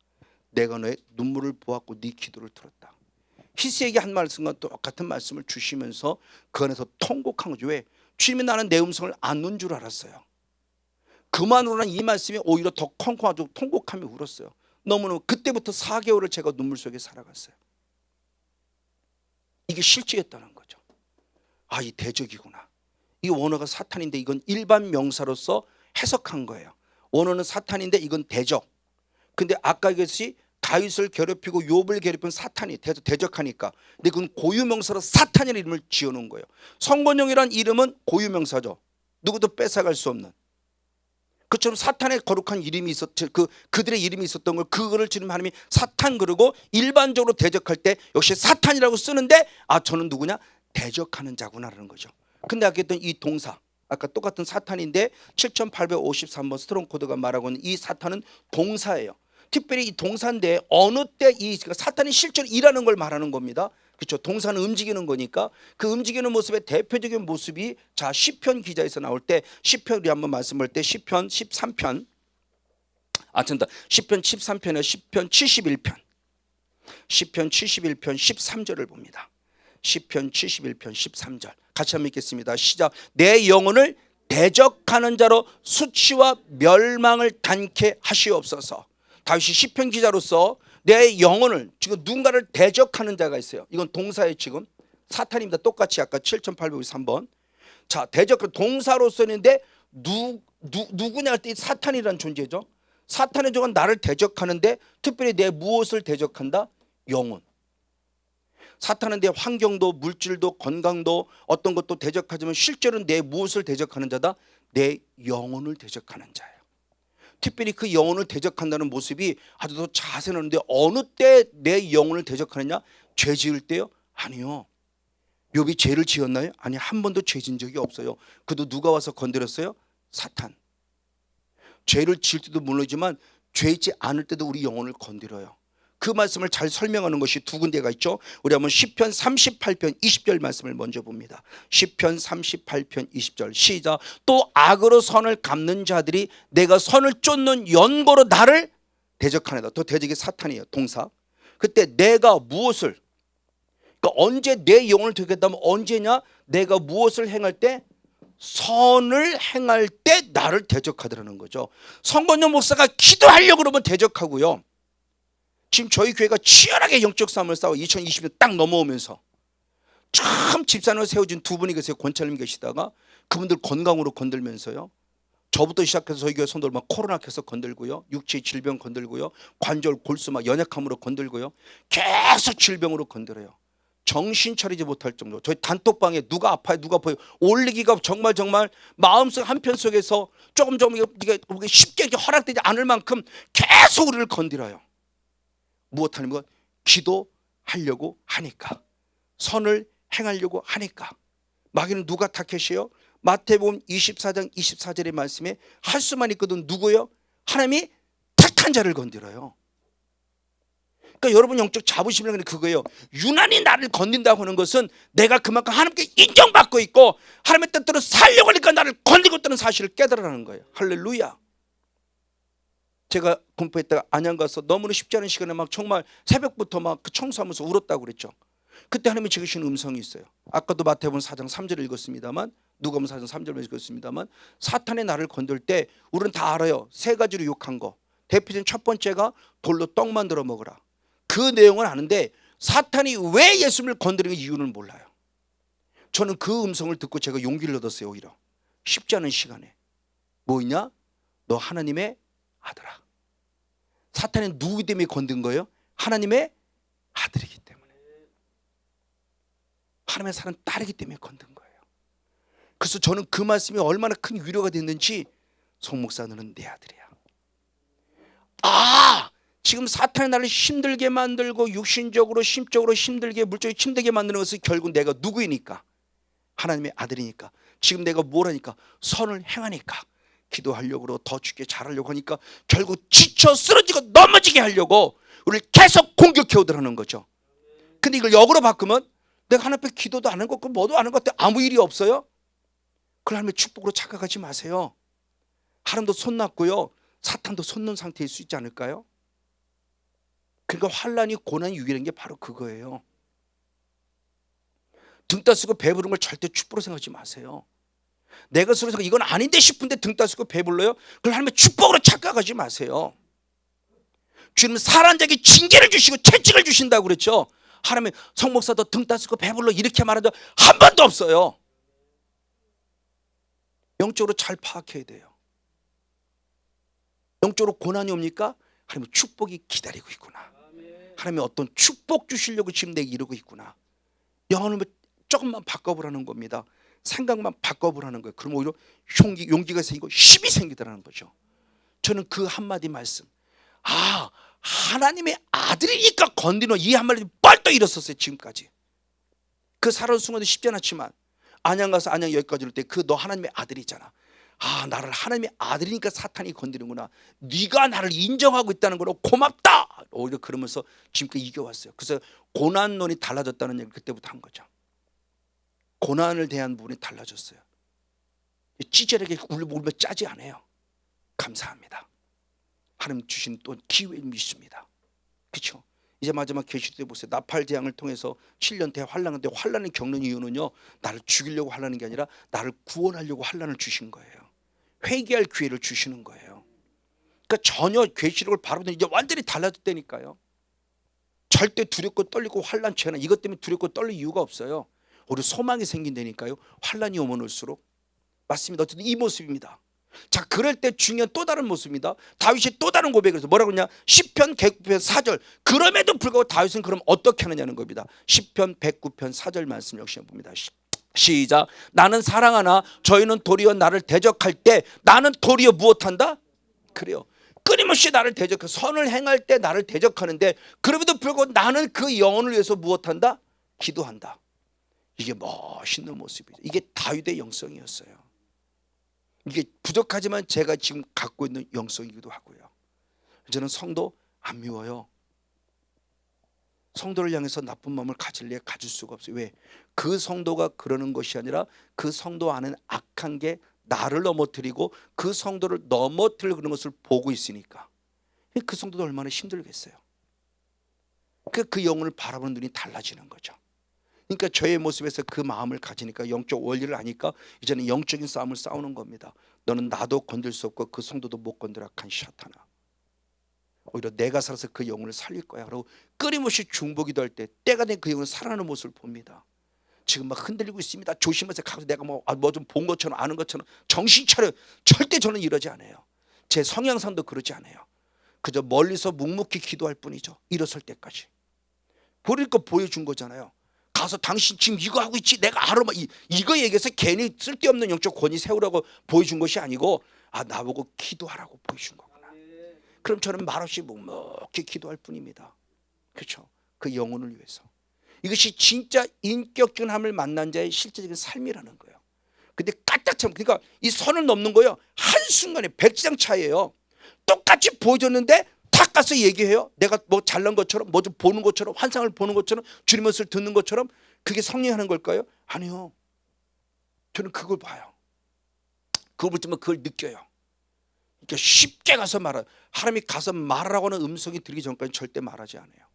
[SPEAKER 1] 내가 너의 눈물을 보았고 네 기도를 들었다. 히스에게 한 말씀과 똑같은 말씀을 주시면서 그 안에서 통곡한 거죠. 왜? 주님이 나는 내 음성을 안 듣는 줄 알았어요. 그만으로는 이 말씀이 오히려 더 콩콩하고 통곡하며 울었어요. 너무너무 그때부터 4개월을 제가 눈물 속에 살아갔어요. 이게 실제였다는 거죠. 아, 이 대적이구나. 이 원어가 사탄인데 이건 일반 명사로서 해석한 거예요. 원어는 사탄인데 이건 대적. 근데 아까 이것이 다윗을 괴롭히고 욥을 괴롭힌 사탄이 대적하니까. 근데 그건 고유명사로 사탄이라는 이름을 지어놓은 거예요. 성건용이라는 이름은 고유명사죠. 누구도 뺏어갈 수 없는. 그처럼 사탄의 거룩한 이름이 그들의 이름이 있었던 걸 그거를 지금 하나님이 사탄 그러고 일반적으로 대적할 때 역시 사탄이라고 쓰는데 아 저는 누구냐? 대적하는 자구나라는 거죠. 근데 아까 했던 이 동사 아까 똑같은 사탄인데 7853번 스트롱 코드가 말하고 있는 이 사탄은 동사예요. 특별히 이 동사인데 어느 때 이 사탄이 실제로 일하는 걸 말하는 겁니다. 그렇죠. 동사는 움직이는 거니까 그 움직이는 모습의 대표적인 모습이 자 시편 기자에서 나올 때 시편 우리 한번 말씀할 때 시편 13편 시편 13편에 시편 71편 시편 71편 13절을 봅니다. 시편 71편 13절 같이 한번 읽겠습니다. 시작. 내 영혼을 대적하는 자로 수치와 멸망을 당케 하시옵소서. 다윗이 시편 기자로서 내 영혼을 지금 누군가를 대적하는 자가 있어요. 이건 동사에 지금 사탄입니다. 똑같이 아까 7853번. 자, 대적한 동사로 쓰는데 누구냐 할 때 사탄이라는 존재죠. 사탄의 종은 나를 대적하는데 특별히 내 무엇을 대적한다? 영혼. 사탄은 내 환경도 물질도 건강도 어떤 것도 대적하지만 실제로는 내 무엇을 대적하는 자다? 내 영혼을 대적하는 자예요. 특별히 그 영혼을 대적한다는 모습이 아주 더 자세히 나오는데 어느 때 내 영혼을 대적하느냐? 죄 지을 때요? 아니요. 욥이 죄를 지었나요? 아니, 한 번도 죄 지은 적이 없어요. 그도 누가 와서 건드렸어요? 사탄. 죄를 지을 때도 모르지만 죄 짓지 않을 때도 우리 영혼을 건드려요. 그 말씀을 잘 설명하는 것이 두 군데가 있죠. 우리 한번 시편 38편 20절 말씀을 먼저 봅니다. 시편 38편 20절 시작. 또 악으로 선을 갚는 자들이 내가 선을 쫓는 연고로 나를 대적하네다. 또 대적이 사탄이에요. 동사. 그때 내가 무엇을, 그러니까 언제 내 영혼을 대적했다면 언제냐? 내가 무엇을 행할 때? 선을 행할 때 나를 대적하더라는 거죠. 성건영 목사가 기도하려고 그러면 대적하고요. 지금 저희 교회가 치열하게 영적 싸움을 싸워 2020년 딱 넘어오면서 참 집사님을 세워준 두 분이 계세요. 권철님 계시다가 그분들 건강으로 건들면서요. 저부터 시작해서 저희 교회 손들 막 코로나 계속 건들고요. 육체 질병 건들고요. 관절 골수 막 연약함으로 건들고요. 계속 질병으로 건드려요. 정신 차리지 못할 정도. 저희 단톡방에 누가 아파요 누가 아파요 올리기가 정말 마음속 한편 속에서 조금 이게 쉽게 허락되지 않을 만큼 계속 우리를 건드려요. 무엇하는 것? 기도하려고 하니까, 선을 행하려고 하니까. 마귀는 누가 타켓이에요? 마태복음 24장 24절의 말씀에 할 수만 있거든. 누구요? 하나님이 택한 자를 건드려요. 그러니까 여러분 영적 자부심이라는 게 그거예요. 유난히 나를 건든다고 하는 것은 내가 그만큼 하나님께 인정받고 있고 하나님의 뜻대로 살려고 하니까 나를 건드리고 있다는 사실을 깨달으라는 거예요. 할렐루야. 제가 공부했다가 안양 가서 너무나 쉽지 않은 시간에 막 정말 새벽부터 막 그 청소하면서 울었다고 그랬죠. 그때 하나님이 지으신 음성이 있어요. 아까도 마태복음 4장 3절을 읽었습니다만, 누가복음 4장 3절을 읽었습니다만, 사탄의 나를 건들 때 우리는 다 알아요. 세 가지로 욕한 거. 대표적인 첫 번째가 돌로 떡 만들어 먹으라. 그 내용은 아는데 사탄이 왜 예수님을 건드리는 이유는 몰라요. 저는 그 음성을 듣고 제가 용기를 얻었어요. 오히려 쉽지 않은 시간에 뭐냐? 너 하나님의 아들아. 사탄은 누구 때문에 건든 거예요? 하나님의 아들이기 때문에. 하나님의 사람 딸이기 때문에 건든 거예요. 그래서 저는 그 말씀이 얼마나 큰 위로가 됐는지, 송 목사 너는 내 아들이야. 아, 지금 사탄이 나를 힘들게 만들고 육신적으로 심적으로 힘들게 물적으로 힘들게 만드는 것은 결국 내가 누구이니까? 하나님의 아들이니까. 지금 내가 뭘 하니까? 선을 행하니까. 기도하려고 더 죽게 잘하려고 하니까 결국 지쳐 쓰러지고 넘어지게 하려고 우리를 계속 공격해 오더라는 거죠. 근데 이걸 역으로 바꾸면 내가 하나님 앞에 기도도 안 한 것 같고 뭐도 안 한 것 같아 아무 일이 없어요. 그걸 하나님의 축복으로 착각하지 마세요. 하나님도 손 놨고요, 사탄도 손 놓은 상태일 수 있지 않을까요? 그러니까 환란이 고난이 유일한 게 바로 그거예요. 등 따쓰고 배부른 걸 절대 축복으로 생각하지 마세요. 내가 스스로 이건 아닌데 싶은데 등 따쓰고 배불러요? 그걸 하나님의 축복으로 착각하지 마세요. 주님은 사람 자에게 징계를 주시고 채찍을 주신다고 그랬죠. 하나님의 성목사도 등 따쓰고 배불러 이렇게 말한 적 한 번도 없어요. 영적으로 잘 파악해야 돼요. 영적으로 고난이 옵니까? 하나님의 축복이 기다리고 있구나. 하나님의 어떤 축복 주시려고 지금 내게 이러고 있구나. 영혼을 조금만 바꿔보라는 겁니다. 생각만 바꿔보라는 거예요. 그럼 오히려 용기가 생기고 힘이 생기더라는 거죠. 저는 그 한마디 말씀, 아, 하나님의 아들이니까 건드리는 이 한마디 뻘떡 일었었어요. 지금까지 그 살아온 순간도 쉽지 않았지만 안양 가서 안양 여기까지 올 때 그 너 하나님의 아들이잖아. 아, 나를 하나님의 아들이니까 사탄이 건드리는구나. 네가 나를 인정하고 있다는 거로 고맙다. 오히려 그러면서 지금까지 이겨왔어요. 그래서 고난론이 달라졌다는 얘기를 그때부터 한 거죠. 고난을 대한 부분이 달라졌어요. 찌질하게 울며 짜지 않아요. 감사합니다. 하나님 주신 또 기회를 믿습니다. 그렇죠? 이제 마지막 계시록 때 보세요. 나팔 재앙을 통해서 7년 대환란인데 환란을 겪는 이유는요, 나를 죽이려고 환란한 게 아니라 나를 구원하려고 환란을 주신 거예요. 회개할 기회를 주시는 거예요. 그러니까 전혀 계시록을 바라보더니 이제 완전히 달라졌다니까요. 절대 두렵고 떨리고 환란 취하는 이것 때문에 두렵고 떨릴 이유가 없어요. 우리 소망이 생긴다니까요. 환란이 오면 올수록. 맞습니다. 어쨌든 이 모습입니다. 자, 그럴 때 중요한 또 다른 모습입니다. 다윗이 또 다른 고백을 해서 뭐라고 했냐? 시편 109편 4절. 그럼에도 불구하고 다윗은 그럼 어떻게 하느냐는 겁니다. 시편 109편 4절 말씀 역시 봅니다. 시작. 나는 사랑하나 저희는 도리어 나를 대적할 때 나는 도리어 무엇한다? 그래요. 끊임없이 나를 대적해 선을 행할 때 나를 대적하는데 그럼에도 불구하고 나는 그 영혼을 위해서 무엇한다? 기도한다. 이게 멋있는 모습이죠. 이게 다윗의 영성이었어요. 이게 부족하지만 제가 지금 갖고 있는 영성이기도 하고요. 저는 성도 안 미워요. 성도를 향해서 나쁜 마음을 가질 수가 없어요. 왜? 그 성도가 그러는 것이 아니라 그 성도 안에 악한 게 나를 넘어뜨리고 그 성도를 넘어뜨리고 그런 것을 보고 있으니까 그 성도도 얼마나 힘들겠어요. 그 영혼을 바라보는 눈이 달라지는 거죠. 그러니까 저의 모습에서 그 마음을 가지니까 영적 원리를 아니까 이제는 영적인 싸움을 싸우는 겁니다. 너는 나도 건들 수 없고 그 성도도 못 건드라 한 샤타나. 오히려 내가 살아서 그 영혼을 살릴 거야. 그리고 끊임없이 중보기도 할 때 때가 된 그 영혼을 살아나는 모습을 봅니다. 지금 막 흔들리고 있습니다. 조심하세요. 가서 내가 뭐 좀 본 것처럼 아는 것처럼 정신 차려. 절대 저는 이러지 않아요. 제 성향상도 그러지 않아요. 그저 멀리서 묵묵히 기도할 뿐이죠. 일어설 때까지. 버릴 거 보여준 거잖아요. 가서 당신 지금 이거 하고 있지 내가 알아. 이거 얘기해서 괜히 쓸데없는 영적 권위 세우라고 보여준 것이 아니고 나보고 기도하라고 보여준 거구나. 그럼 저는 말없이 묵묵히 기도할 뿐입니다. 그렇죠? 그 영혼을 위해서. 이것이 진짜 인격적인 함을 만난 자의 실제적인 삶이라는 거예요. 근데 까딱참 그러니까 이 선을 넘는 거예요. 한순간에 백지장 차이예요. 똑같이 보여줬는데 탁 가서 얘기해요. 내가 뭐 잘난 것처럼 뭐 좀 보는 것처럼 환상을 보는 것처럼 주님의 말씀을 듣는 것처럼. 그게 성령이 하는 걸까요? 아니요. 저는 그걸 봐요. 그걸 볼 때면 그걸 느껴요. 그러니까 쉽게 가서 말해요. 하나님이 가서 말하라고 하는 음성이 들기 전까지 절대 말하지 않아요.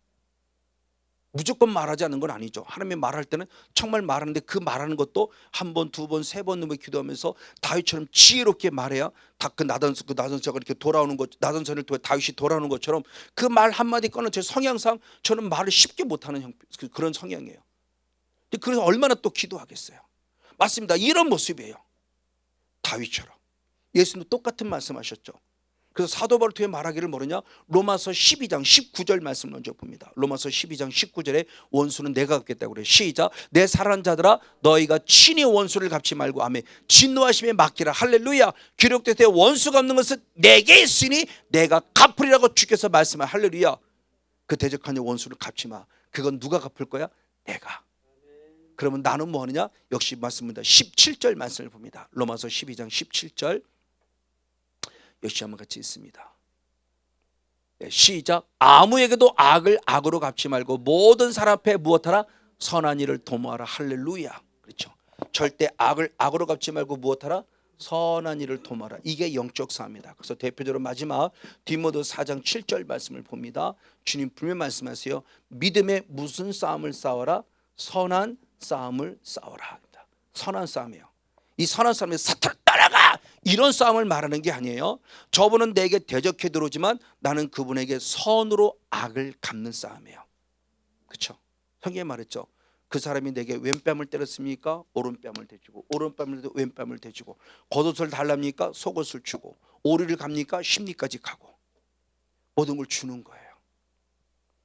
[SPEAKER 1] 무조건 말하지 않는 건 아니죠. 하나님이 말할 때는 정말 말하는데 그 말하는 것도 한 번, 두 번, 세 번 넘어 기도하면서 다윗처럼 지혜롭게 말해야 다 그 나단서가 이렇게 돌아오는 것, 나단선을 통해 다윗이 돌아오는 것처럼 그 말 한마디 꺼는 제 성향상 저는 말을 쉽게 못하는 그런 성향이에요. 그래서 얼마나 또 기도하겠어요. 맞습니다. 이런 모습이에요. 다윗처럼. 예수님도 똑같은 말씀하셨죠. 그래서 사도 바울을 통해 말하기를 뭐냐? 로마서 12장 19절 말씀 먼저 봅니다. 로마서 12장 19절에 원수는 내가 갚겠다고 그래요. 시작. 내 사랑하는 자들아 너희가 친히 원수를 갚지 말고 아멘. 진노하심에 맡기라. 할렐루야. 기록될 때 원수 갚는 것은 내게 있으니 내가 갚으리라고 주께서 말씀하. 할렐루야. 그 대적하는 원수를 갚지 마. 그건 누가 갚을 거야? 내가. 그러면 나는 뭐 하느냐? 역시 말씀입니다. 17절 말씀을 봅니다. 로마서 12장 17절 역시 한번 같이 있습니다. 시작. 아무에게도 악을 악으로 갚지 말고 모든 사람 앞에 무엇하라? 선한 일을 도모하라. 할렐루야. 그렇죠. 절대 악을 악으로 갚지 말고 무엇하라? 선한 일을 도모하라. 이게 영적 싸움이다. 그래서 대표적으로 마지막 디모데 4장 7절 말씀을 봅니다. 주님 분명히 말씀하세요. 믿음에 무슨 싸움을 싸워라? 선한 싸움을 싸워라. 선한 싸움이에요. 이 선한 싸움에 사탄을 따라가 이런 싸움을 말하는 게 아니에요. 저분은 내게 대적해 들어오지만 나는 그분에게 선으로 악을 갚는 싸움이에요. 그렇죠? 성경에 말했죠. 그 사람이 내게 왼뺨을 때렸습니까? 오른뺨을 대주고 오른뺨을 때려 왼뺨을 대주고 겉옷을 달랍니까? 속옷을 주고 오리를 갑니까? 심리까지 가고 모든 걸 주는 거예요.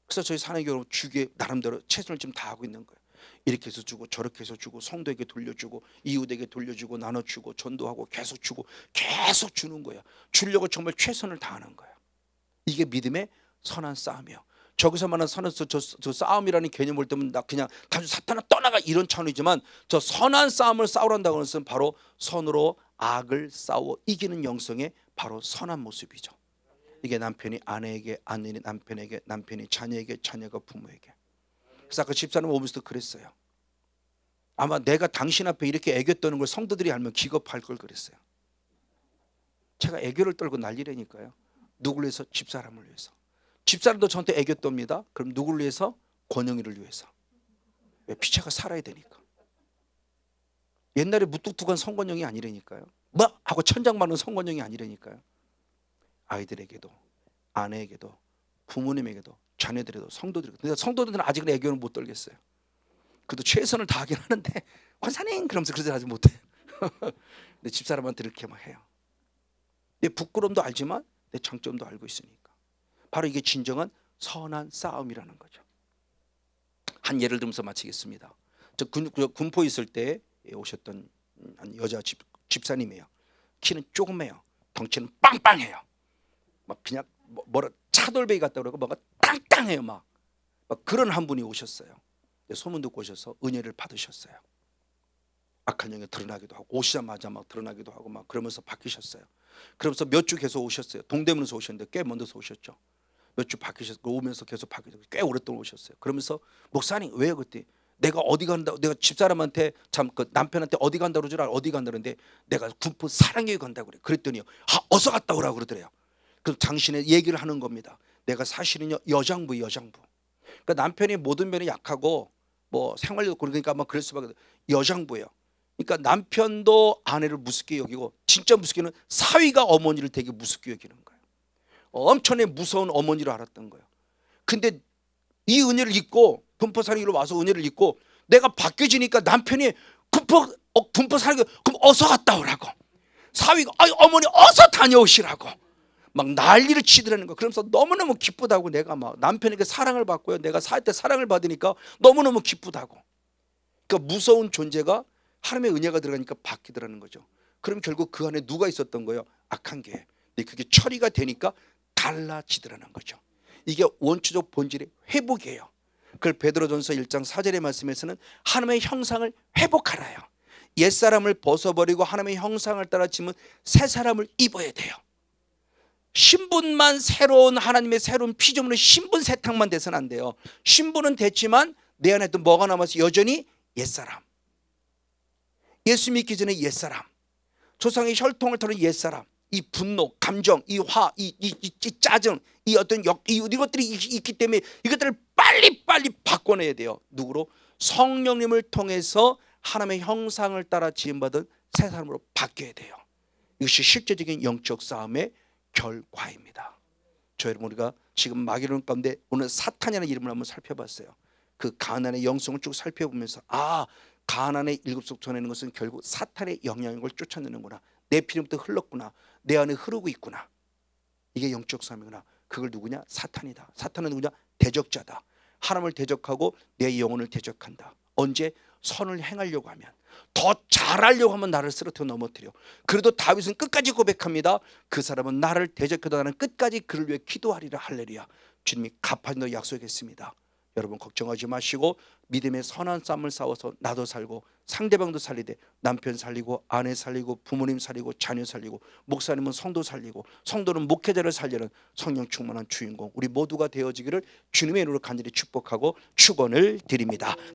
[SPEAKER 1] 그래서 저희 사내교회 주기에 나름대로 최선을 지금 다하고 있는 거예요. 이렇게 해서 주고 저렇게 해서 주고 성도에게 돌려주고 이웃에게 돌려주고 나눠주고 전도하고 계속 주고 계속 주는 거예요. 주려고 정말 최선을 다하는 거예요. 이게 믿음의 선한 싸움이에요. 저기서 말하는 선한 저 싸움이라는 개념 볼 때면 나 그냥 단순히 사탄아 떠나가 이런 차원이지만 저 선한 싸움을 싸우란다고 하는 것은 바로 선으로 악을 싸워 이기는 영성의 바로 선한 모습이죠. 이게 남편이 아내에게, 아내는 남편에게, 남편이 자녀에게, 자녀가 부모에게. 그래서 아까 집사님 오면서도 그랬어요. 아마 내가 당신 앞에 이렇게 애교 떠는 걸 성도들이 알면 기겁할 걸 그랬어요. 제가 애교를 떨고 난리라니까요. 누굴 위해서? 집사람을 위해서. 집사람도 저한테 애교 떱니다. 그럼 누구를 위해서? 권영이를 위해서. 왜? 피차가 살아야 되니까. 옛날에 무뚝뚝한 성권형이 아니라니까요. 뭐 하고 천장 많은 성권형이 아니라니까요. 아이들에게도, 아내에게도, 부모님에게도, 자녀들에게도, 성도들에게도. 근데 성도들은 아직은 애교는 못 떨겠어요. 그래도 최선을 다하긴 하는데 권사님 그러면서 그러지 아직 못해. 근데 집사람한테 이렇게 막 해요. 내 부끄러움도 알지만 내 장점도 알고 있으니까. 바로 이게 진정한 선한 싸움이라는 거죠. 한 예를 들면서 마치겠습니다. 저 군포 있을 때 오셨던 한 여자 집사님이에요. 키는 조그매요. 덩치는 빵빵해요. 막 그냥 뭐라 차돌배기 같다 그러고 뭔가 땅땅해요. 막 그런 한 분이 오셨어요. 소문 듣고 오셔서 은혜를 받으셨어요. 악한 영이 드러나기도 하고 오시자마자 막 드러나기도 하고 막 그러면서 바뀌셨어요. 그러면서 몇 주 계속 오셨어요. 동대문에서 오셨는데 꽤 먼데서 오셨죠. 몇 주 바뀌셨고 오면서 계속 바뀌셨고 꽤 오랫동안 오셨어요. 그러면서 목사님 왜요 그때? 내가 어디 간다? 내가 집사람한테 참 그 남편한테 어디 간다 그러줄 알아? 어디 간다 그러는데 내가 군포 사랑교회 간다고 그래. 그랬더니요. 어서 갔다 오라고 그러더래요. 그럼 당신의 얘기를 하는 겁니다. 내가 사실은요 여장부. 그러니까 남편이 모든 면이 약하고 뭐 생활도 그러니까 막 그럴 수밖에 없어요. 여장부예요. 그러니까 남편도 아내를 무섭게 여기고 진짜 무섭게는 사위가 어머니를 되게 무섭게 여기는 거예요. 엄청나게 무서운 어머니를 알았던 거예요. 근데 이 은혜를 잊고 군포 사랑교로 와서 은혜를 잊고 내가 바뀌어지니까 남편이 군포 사랑교 그럼 어서 갔다 오라고 사위가 어머니 어서 다녀오시라고 막 난리를 치더라는 거. 그러면서 너무너무 기쁘다고 내가 막 남편에게 사랑을 받고요. 내가 사회 사랑을 받으니까 너무너무 기쁘다고. 그러니까 무서운 존재가 하나님의 은혜가 들어가니까 바뀌더라는 거죠. 그럼 결국 그 안에 누가 있었던 거예요? 악한 게. 근데 그게 처리가 되니까 달라지더라는 거죠. 이게 원초적 본질의 회복이에요. 그걸 베드로전서 1장 4절의 말씀에서는 하나님의 형상을 회복하라요. 옛사람을 벗어버리고 하나님의 형상을 따라 지면 새 사람을 입어야 돼요. 신분만 새로운 하나님의 새로운 피조물의 신분 세탁만 돼서는 안 돼요. 신분은 됐지만 내 안에 또 뭐가 남아서 여전히 옛사람. 예수 믿기 전에 옛사람. 조상의 혈통을 타는 옛사람. 이 분노, 감정, 이 화, 이 짜증, 이 어떤 이것들이 있기 때문에 이것들을 빨리 바꿔내야 돼요. 누구로? 성령님을 통해서 하나님의 형상을 따라 지음받은 새 사람으로 바뀌어야 돼요. 이것이 실제적인 영적 싸움의 결과입니다. 저 여러분 우리가 지금 마귀론 가운데 오늘 사탄이라는 이름을 한번 살펴봤어요. 그 가나안의 영성을 쭉 살펴보면서 가나안의 일곱 속 전하는 것은 결국 사탄의 영향력을 쫓아내는구나. 내 피부부터 흘렀구나. 내 안에 흐르고 있구나. 이게 영적 싸움이구나. 그걸 누구냐? 사탄이다. 사탄은 누구냐? 대적자다. 하나님을 대적하고 내 영혼을 대적한다. 언제? 선을 행하려고 하면, 더 잘하려고 하면 나를 쓰러뜨려 넘어뜨려. 그래도 다윗은 끝까지 고백합니다. 그 사람은 나를 대적해도 나는 끝까지 그를 위해 기도하리라. 할렐루야. 주님이 갚아준다고 약속했습니다. 여러분 걱정하지 마시고 믿음의 선한 싸움을 싸워서 나도 살고 상대방도 살리되 남편 살리고 아내 살리고 부모님 살리고 자녀 살리고 목사님은 성도 살리고 성도는 목회자를 살리는 성령 충만한 주인공 우리 모두가 되어지기를 주님의 이름으로 간절히 축복하고 축원을 드립니다.